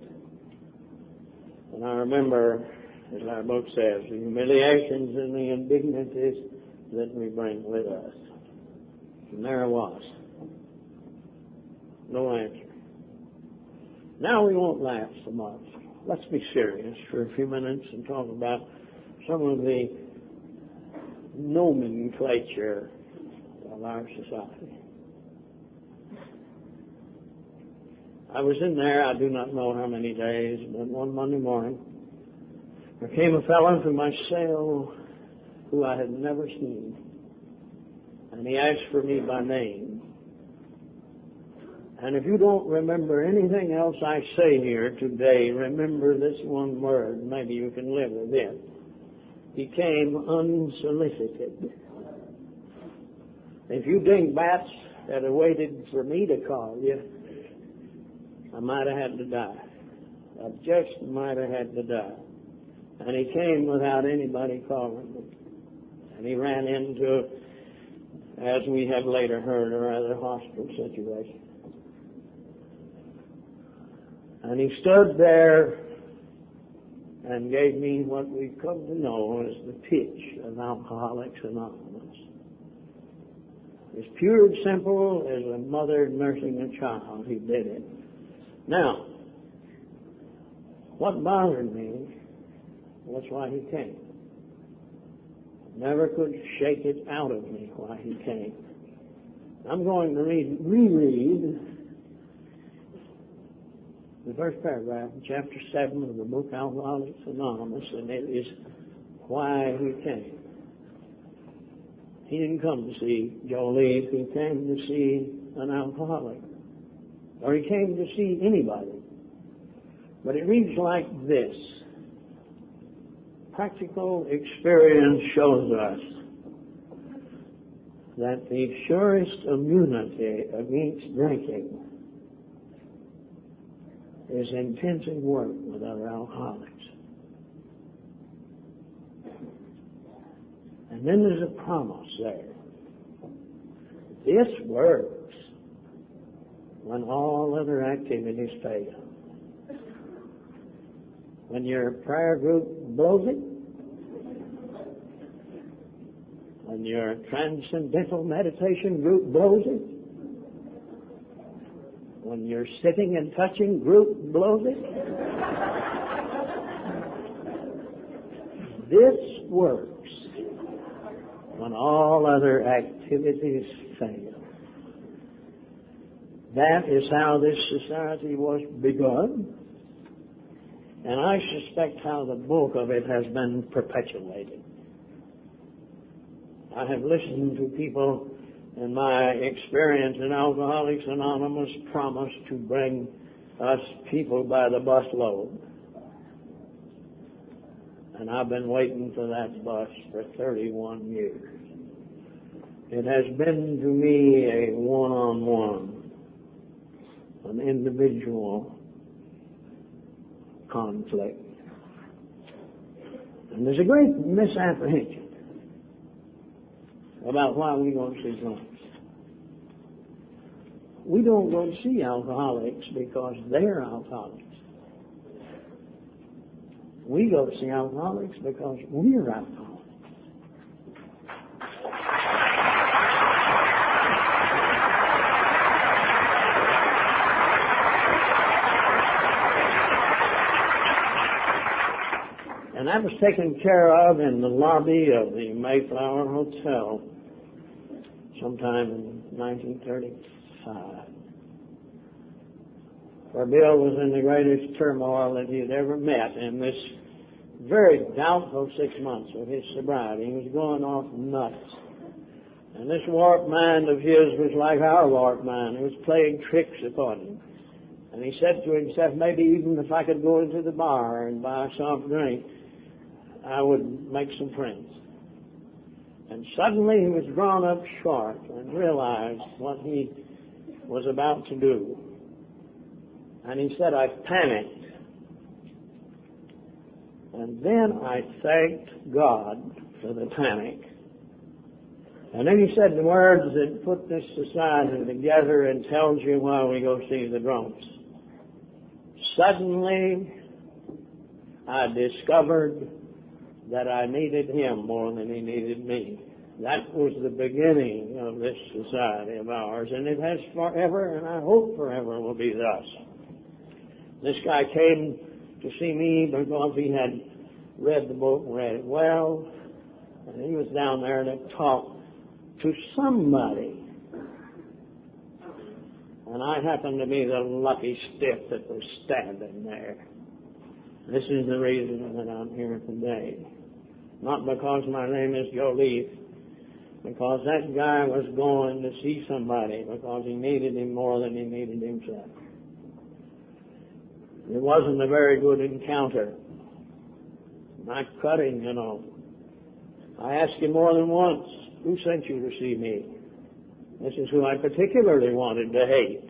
And I remember, as our book says, the humiliations and the indignities that we bring with us. And there it was. No answer. Now we won't laugh so much. Let's be serious for a few minutes and talk about some of the nomenclature of our society. I was in there, I do not know how many days, but one Monday morning, there came a fellow into my cell who I had never seen, and he asked for me by name. And if you don't remember anything else I say here today, remember this one word. Maybe you can live with it. He came unsolicited. If you dingbats had waited for me to call you, I might have had to die. I just might have had to die. And he came without anybody calling me. And he ran into, as we have later heard, a rather hostile situation. And he stood there and gave me what we've come to know as the pitch of Alcoholics Anonymous. As pure and simple as a mother nursing a child, he did it. Now, what bothered me was why he came. Never could shake it out of me why he came. I'm going to reread the first paragraph in chapter 7 of the book Alcoholics Anonymous, and it is why he came. He didn't come to see Joe Leaf, he came to see an alcoholic. Or he came to see anybody. But it reads like this. Practical experience shows us that the surest immunity against drinking is intensive work with other alcoholics. And then there's a promise there. This works when all other activities fail. When your prayer group blows it, when your transcendental meditation group blows it, when your sitting and touching group blows it, this works when all other activities fail. That is how this society was begun, and I suspect how the bulk of it has been perpetuated. I have listened to people in my experience in Alcoholics Anonymous promise to bring us people by the busload. And I've been waiting for that bus for 31 years. It has been to me a one-on-one, an individual conflict. And there's a great misapprehension about why we go to see drunks. We don't go to see alcoholics because they're alcoholics. We go to see alcoholics because we're alcoholics. And that was taken care of in the lobby of the Mayflower Hotel sometime in 1935. For Bill was in the greatest turmoil that he had ever met in this very doubtful 6 months of his sobriety. He was going off nuts. And this warped mind of his was like our warped mind. It was playing tricks upon him. And he said to himself, maybe even if I could go into the bar and buy a soft drink, I would make some friends. And suddenly he was drawn up short and realized what he was about to do. And he said, I panicked. And then I thanked God for the panic. And then he said the words that put this society together and tells you why we go see the drunks. Suddenly, I discovered that I needed him more than he needed me. That was the beginning of this society of ours, and it has forever, and I hope forever will be thus. This guy came to see me because he had read the book, read it well, and he was down there to talk to somebody. And I happened to be the lucky stiff that was standing there. This is the reason that I'm here today. Not because my name is Joe Leaf, because that guy was going to see somebody because he needed him more than he needed himself. It wasn't a very good encounter. Not cutting, you know. I asked him more than once, who sent you to see me? This is who I particularly wanted to hate.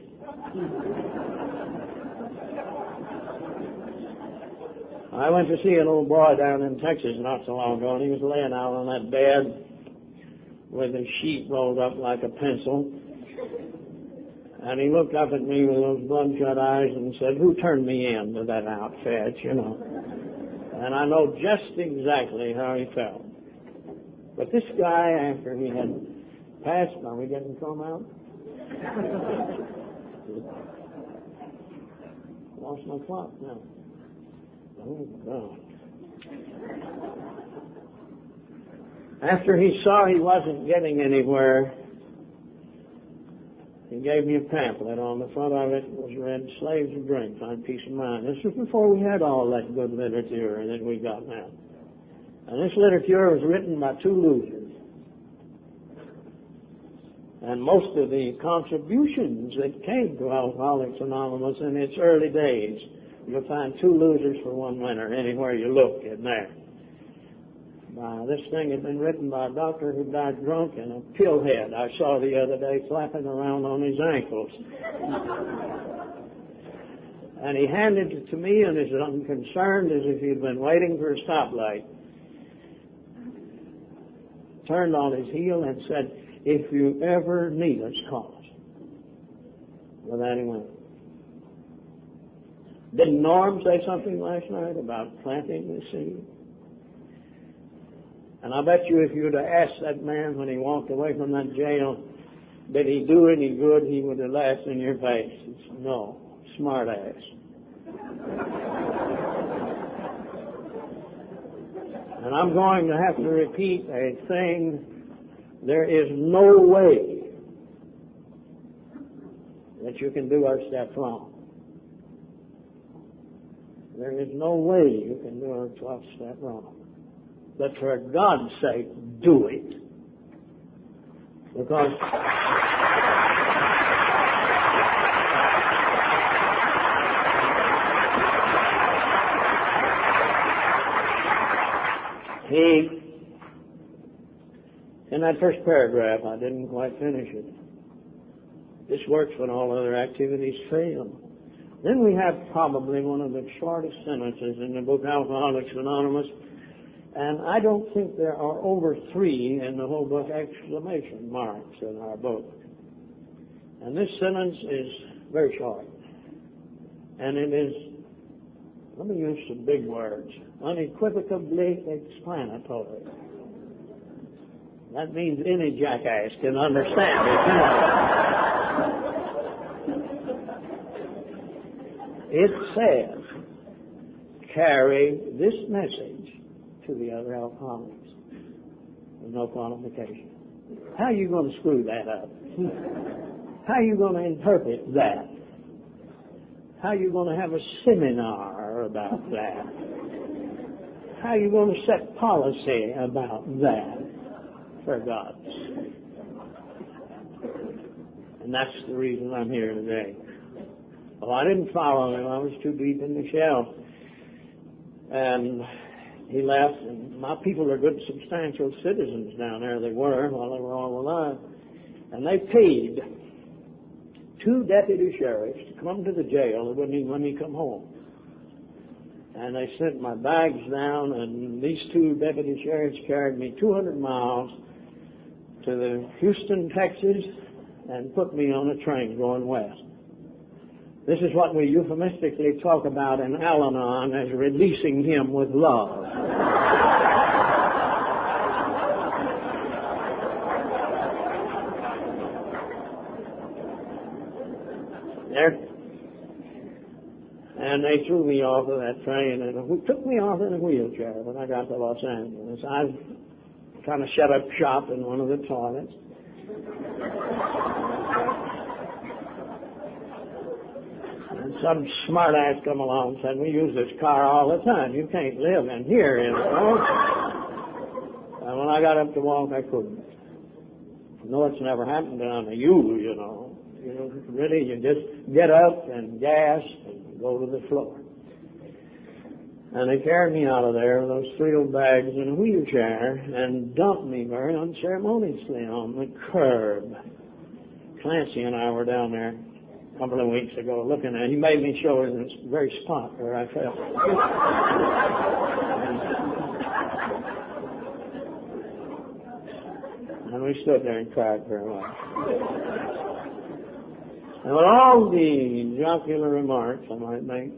I went to see an old boy down in Texas not so long ago, and he was laying out on that bed with a sheet rolled up like a pencil. And he looked up at me with those bloodshot eyes and said, who turned me in to that outfit, you know? And I know just exactly how he felt. But this guy, after he had passed, are we getting thrown out? Lost my clock now. Oh, God. After he saw he wasn't getting anywhere, he gave me a pamphlet. On the front of it was read, Slaves of Drink, Find Peace of Mind. This was before we had all that good literature that we got now. And this literature was written by two losers. And most of the contributions that came to Alcoholics Anonymous in its early days, you'll find two losers for one winner anywhere you look in there. This thing had been written by a doctor who died drunk and a pillhead I saw the other day flapping around on his ankles. And he handed it to me and as unconcerned as if he'd been waiting for a stoplight. Turned on his heel and said, if you ever need us, call us. With that he went. Didn't Norm say something last night about planting the seed? And I bet you if you'd have asked that man when he walked away from that jail, did he do any good, he would have laughed in your face. It's, no, smart ass. And I'm going to have to repeat a thing. There is no way that you can do our steps wrong. There is no way you can do our 12th step wrong. But for God's sake, do it. Because in that first paragraph, I didn't quite finish it. This works when all other activities fail. Then we have probably one of the shortest sentences in the book Alcoholics Anonymous, and I don't think there are over 3 in the whole book exclamation marks in our book. And this sentence is very short. And it is, let me use some big words, unequivocally explanatory. That means any jackass can understand it. It says, carry this message to the other alcoholics with no qualification. How are you going to screw that up? How are you going to interpret that? How are you going to have a seminar about that? How are you going to set policy about that? For God's sake. And that's the reason I'm here today. Well, I didn't follow him. I was too deep in the shell. And he left, and my people are good, substantial citizens down there. They were while they were all alive. And they paid 2 deputy sheriffs to come to the jail. They wouldn't even let me come home. And they sent my bags down, and these 2 deputy sheriffs carried me 200 miles to the Houston, Texas, and put me on a train going west. This is what we euphemistically talk about in Al-Anon as releasing him with love. There. And they threw me off of that train and took me off in a wheelchair when I got to Los Angeles. I kind of set up shop in one of the toilets. And some smart ass come along and said, we use this car all the time. You can't live in here, you know. And when I got up to walk, I couldn't. No, it's never happened down to you, you know. You know, really, you just get up and gas and go to the floor. And they carried me out of there with those 3 old bags in a wheelchair and dumped me very unceremoniously on the curb. Clancy and I were down there a couple of weeks ago looking at it. He made me show him this very spot where I fell. And we stood there and cried for a while. And with all the jocular remarks I might make,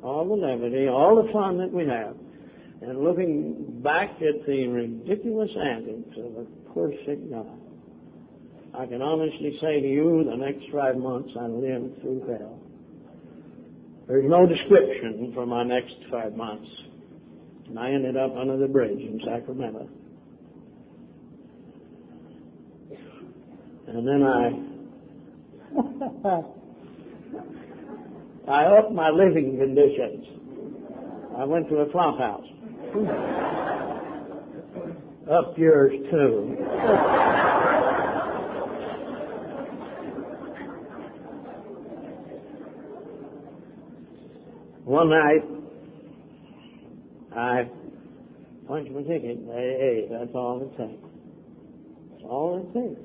all the levity, all the fun that we have, and looking back at the ridiculous antics of a poor sick guy, I can honestly say to you, the next 5 months I lived through hell. There's no description for my next 5 months. And I ended up under the bridge in Sacramento. And then I upped my living conditions. I went to a flop house. Up yours too. One night, I punched my ticket. Hey, that's all it takes. That's all it takes.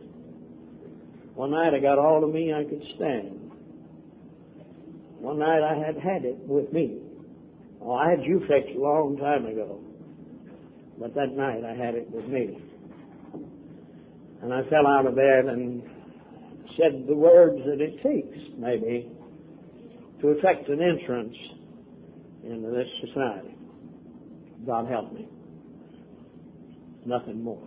One night I got all of me I could stand. One night I had it with me. Oh, I had you fixed a long time ago. But that night I had it with me. And I fell out of bed and said the words that it takes, maybe, to effect an entrance into this society. God help me. Nothing more.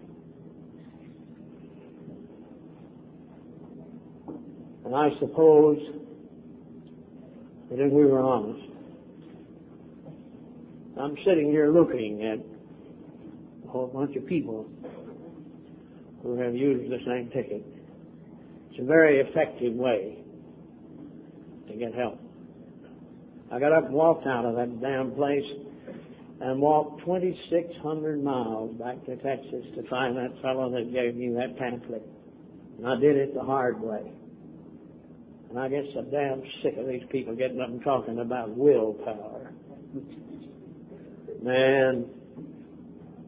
And I suppose that if we were honest, I'm sitting here looking at a whole bunch of people who have used the same ticket. It's a very effective way to get help. I got up and walked out of that damn place and walked 2,600 miles back to Texas to find that fellow that gave me that pamphlet. And I did it the hard way. And I get so damn sick of these people getting up and talking about willpower. Man,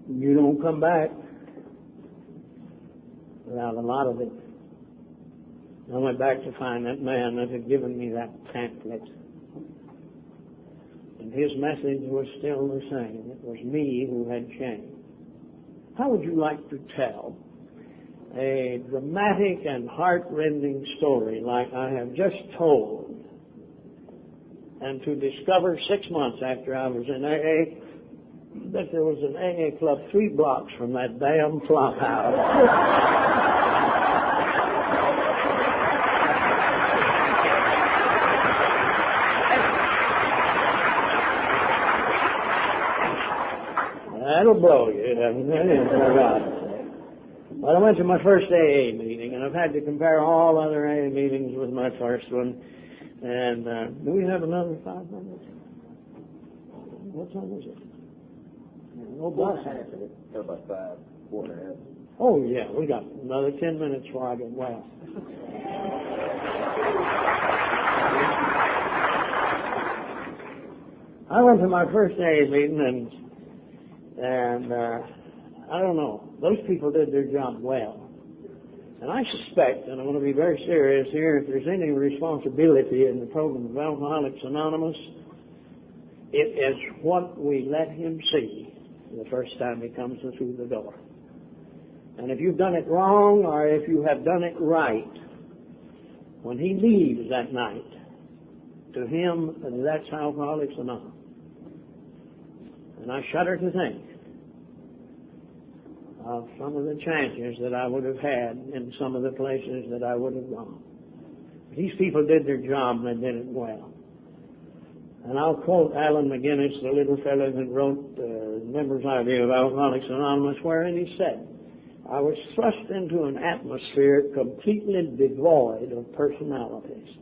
you don't come back without a lot of it. I went back to find that man that had given me that pamphlet. And his message was still the same. It was me who had changed. How would you like to tell a dramatic and heart-rending story like I have just told, and to discover 6 months after I was in AA that there was an AA club 3 blocks from that damn flop house? That'll blow you, doesn't it? Well, I went to my first AA meeting, and I've had to compare all other AA meetings with my first one. And do we have another 5 minutes? What time is it? No bus. About 5, 4.5. Oh, yeah, we got another 10 minutes before I get well. I went to my first AA meeting, and I don't know. Those people did their job well. And I suspect, and I'm going to be very serious here, if there's any responsibility in the program of Alcoholics Anonymous, it is what we let him see the first time he comes through the door. And if you've done it wrong or if you have done it right, when he leaves that night, to him, that's Alcoholics Anonymous. And I shudder to think of some of the chances that I would have had in some of the places that I would have gone. These people did their job and they did it well. And I'll quote Alan McGinnis, the little fellow that wrote Members' Idea of Alcoholics Anonymous, wherein he said, I was thrust into an atmosphere completely devoid of personalities.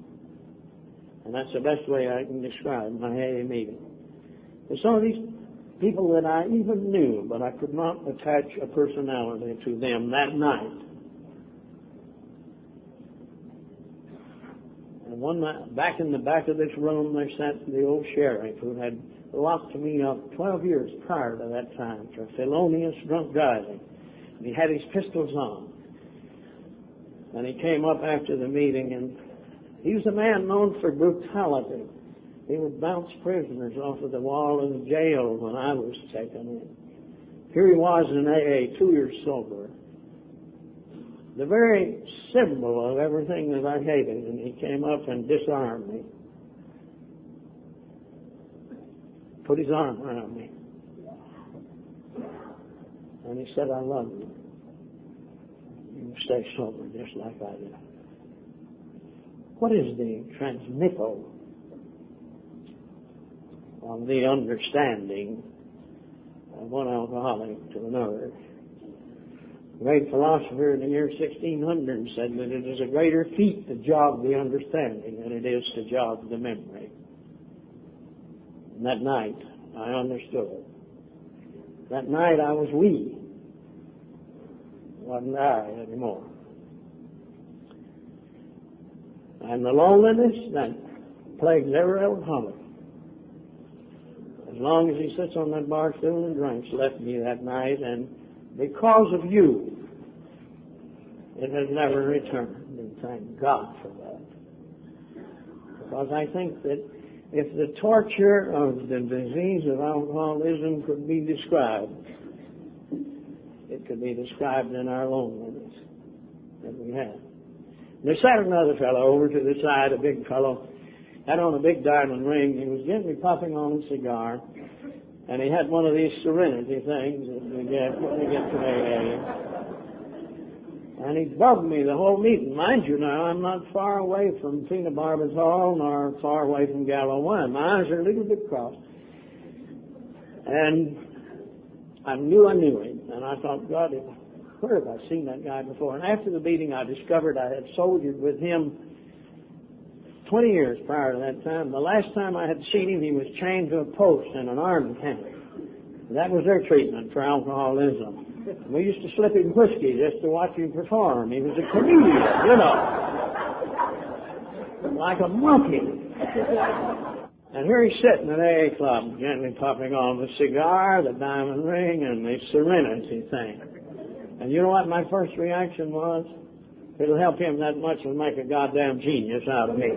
And that's the best way I can describe my AA meeting. There's some of these people that I even knew, but I could not attach a personality to them that night. And one night, back in the back of this room, there sat the old sheriff who had locked me up 12 years prior to that time for felonious drunk driving. And he had his pistols on. And he came up after the meeting, and he was a man known for brutality. He would bounce prisoners off of the wall of the jail when I was taken in. Here he was in AA, 2 years sober. The very symbol of everything that I hated, and he came up and disarmed me. Put his arm around me. And he said, I love you. You stay sober just like I do. What is the transmittal of the understanding of one alcoholic to another? A great philosopher in the year 1600 said that it is a greater feat to jog the understanding than it is to jog the memory. And that night, I understood. That night, I was we. It wasn't I anymore. And the loneliness that plagues every alcoholic, as long as he sits on that bar stool and drinks, left me that night, and because of you, it has never returned, and thank God for that. Because I think that if the torture of the disease of alcoholism could be described, it could be described in our loneliness that we have. There sat another fellow over to the side, a big fellow, had on a big diamond ring. He was gently puffing on a cigar, and he had one of these serenity things that we get when we get to AA. And he bugged me the whole meeting. Mind you now, I'm not far away from phenobarbital nor far away from Gallo 1. My eyes are a little bit crossed. And I knew him. And I thought, God, where have I seen that guy before? And after the meeting, I discovered I had soldiered with him 20 years prior to that time. The last time I had seen him, he was chained to a post in an army camp. That was their treatment for alcoholism. We used to slip him whiskey just to watch him perform. He was a comedian, like a monkey. And here he's sitting at AA club, gently puffing on the cigar, the diamond ring, and the serenity thing. And you know what my first reaction was? It'll help him that much, it'll make a goddamn genius out of me.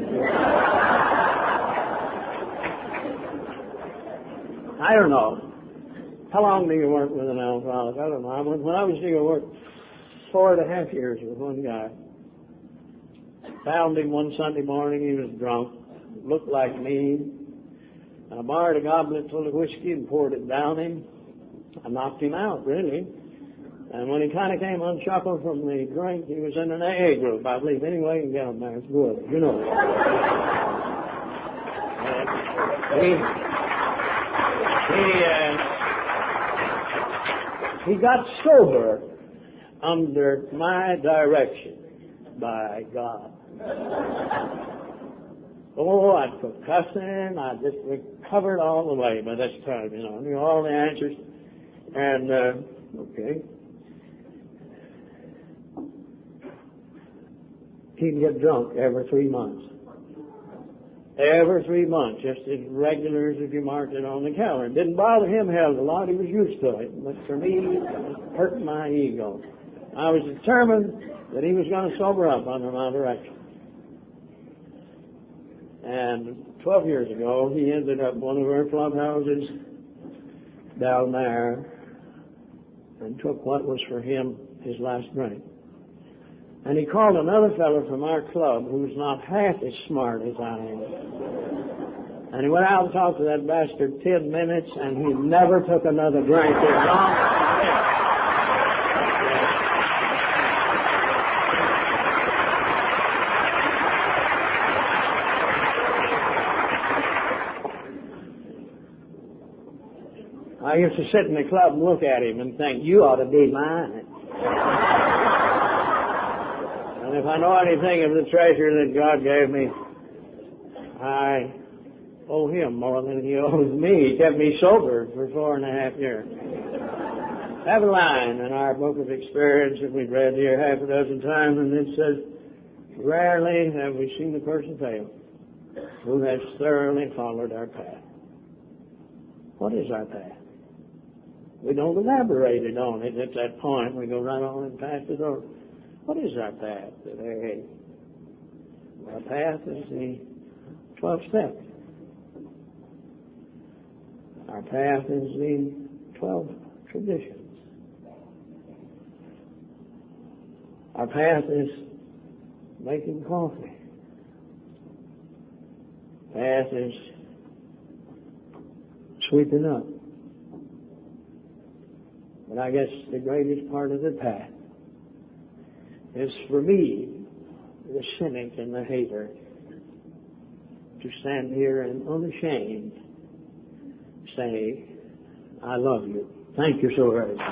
I don't know. How long do you work with an alcoholic? I don't know. When I was doing work 4.5 years with one guy. Found him one Sunday morning. He was drunk, looked like me. I borrowed a goblet full of whiskey and poured it down him. I knocked him out, really. And when he kind of came unshuckled from the drink, he was in an AA group, I believe. Anyway, you can get him there. It's good, He got sober under my direction by God. Oh, I took cussing. I just recovered all the way by this time, I knew all the answers. And, okay. He'd get drunk every 3 months. Every 3 months, just as regular as if you marked it on the calendar. It didn't bother him hell a lot. He was used to it. But for me, it was hurting my ego. I was determined that he was going to sober up under my direction. And 12 years ago, he ended up one of our clubhouses down there and took what was for him his last drink. And he called another fellow from our club who was not half as smart as I am. And he went out and talked to that bastard 10 minutes, and he never took another drink. I used to sit in the club and look at him and think, you ought to be mine. And if I know anything of the treasure that God gave me, I owe him more than he owes me. He kept me sober for 4.5 years. I have a line in our book of experience that we've read here half a dozen times, and it says, rarely have we seen a person fail who has thoroughly followed our path. What is our path? We don't elaborate on it at that point. We go right on and pass it over. What is our path today? Our path is the 12 steps. Our path is the 12 traditions. Our path is making coffee. Path is sweeping up. But I guess the greatest part of the path is for me, the cynic and the hater, to stand here and unashamed say, I love you. Thank you so very much.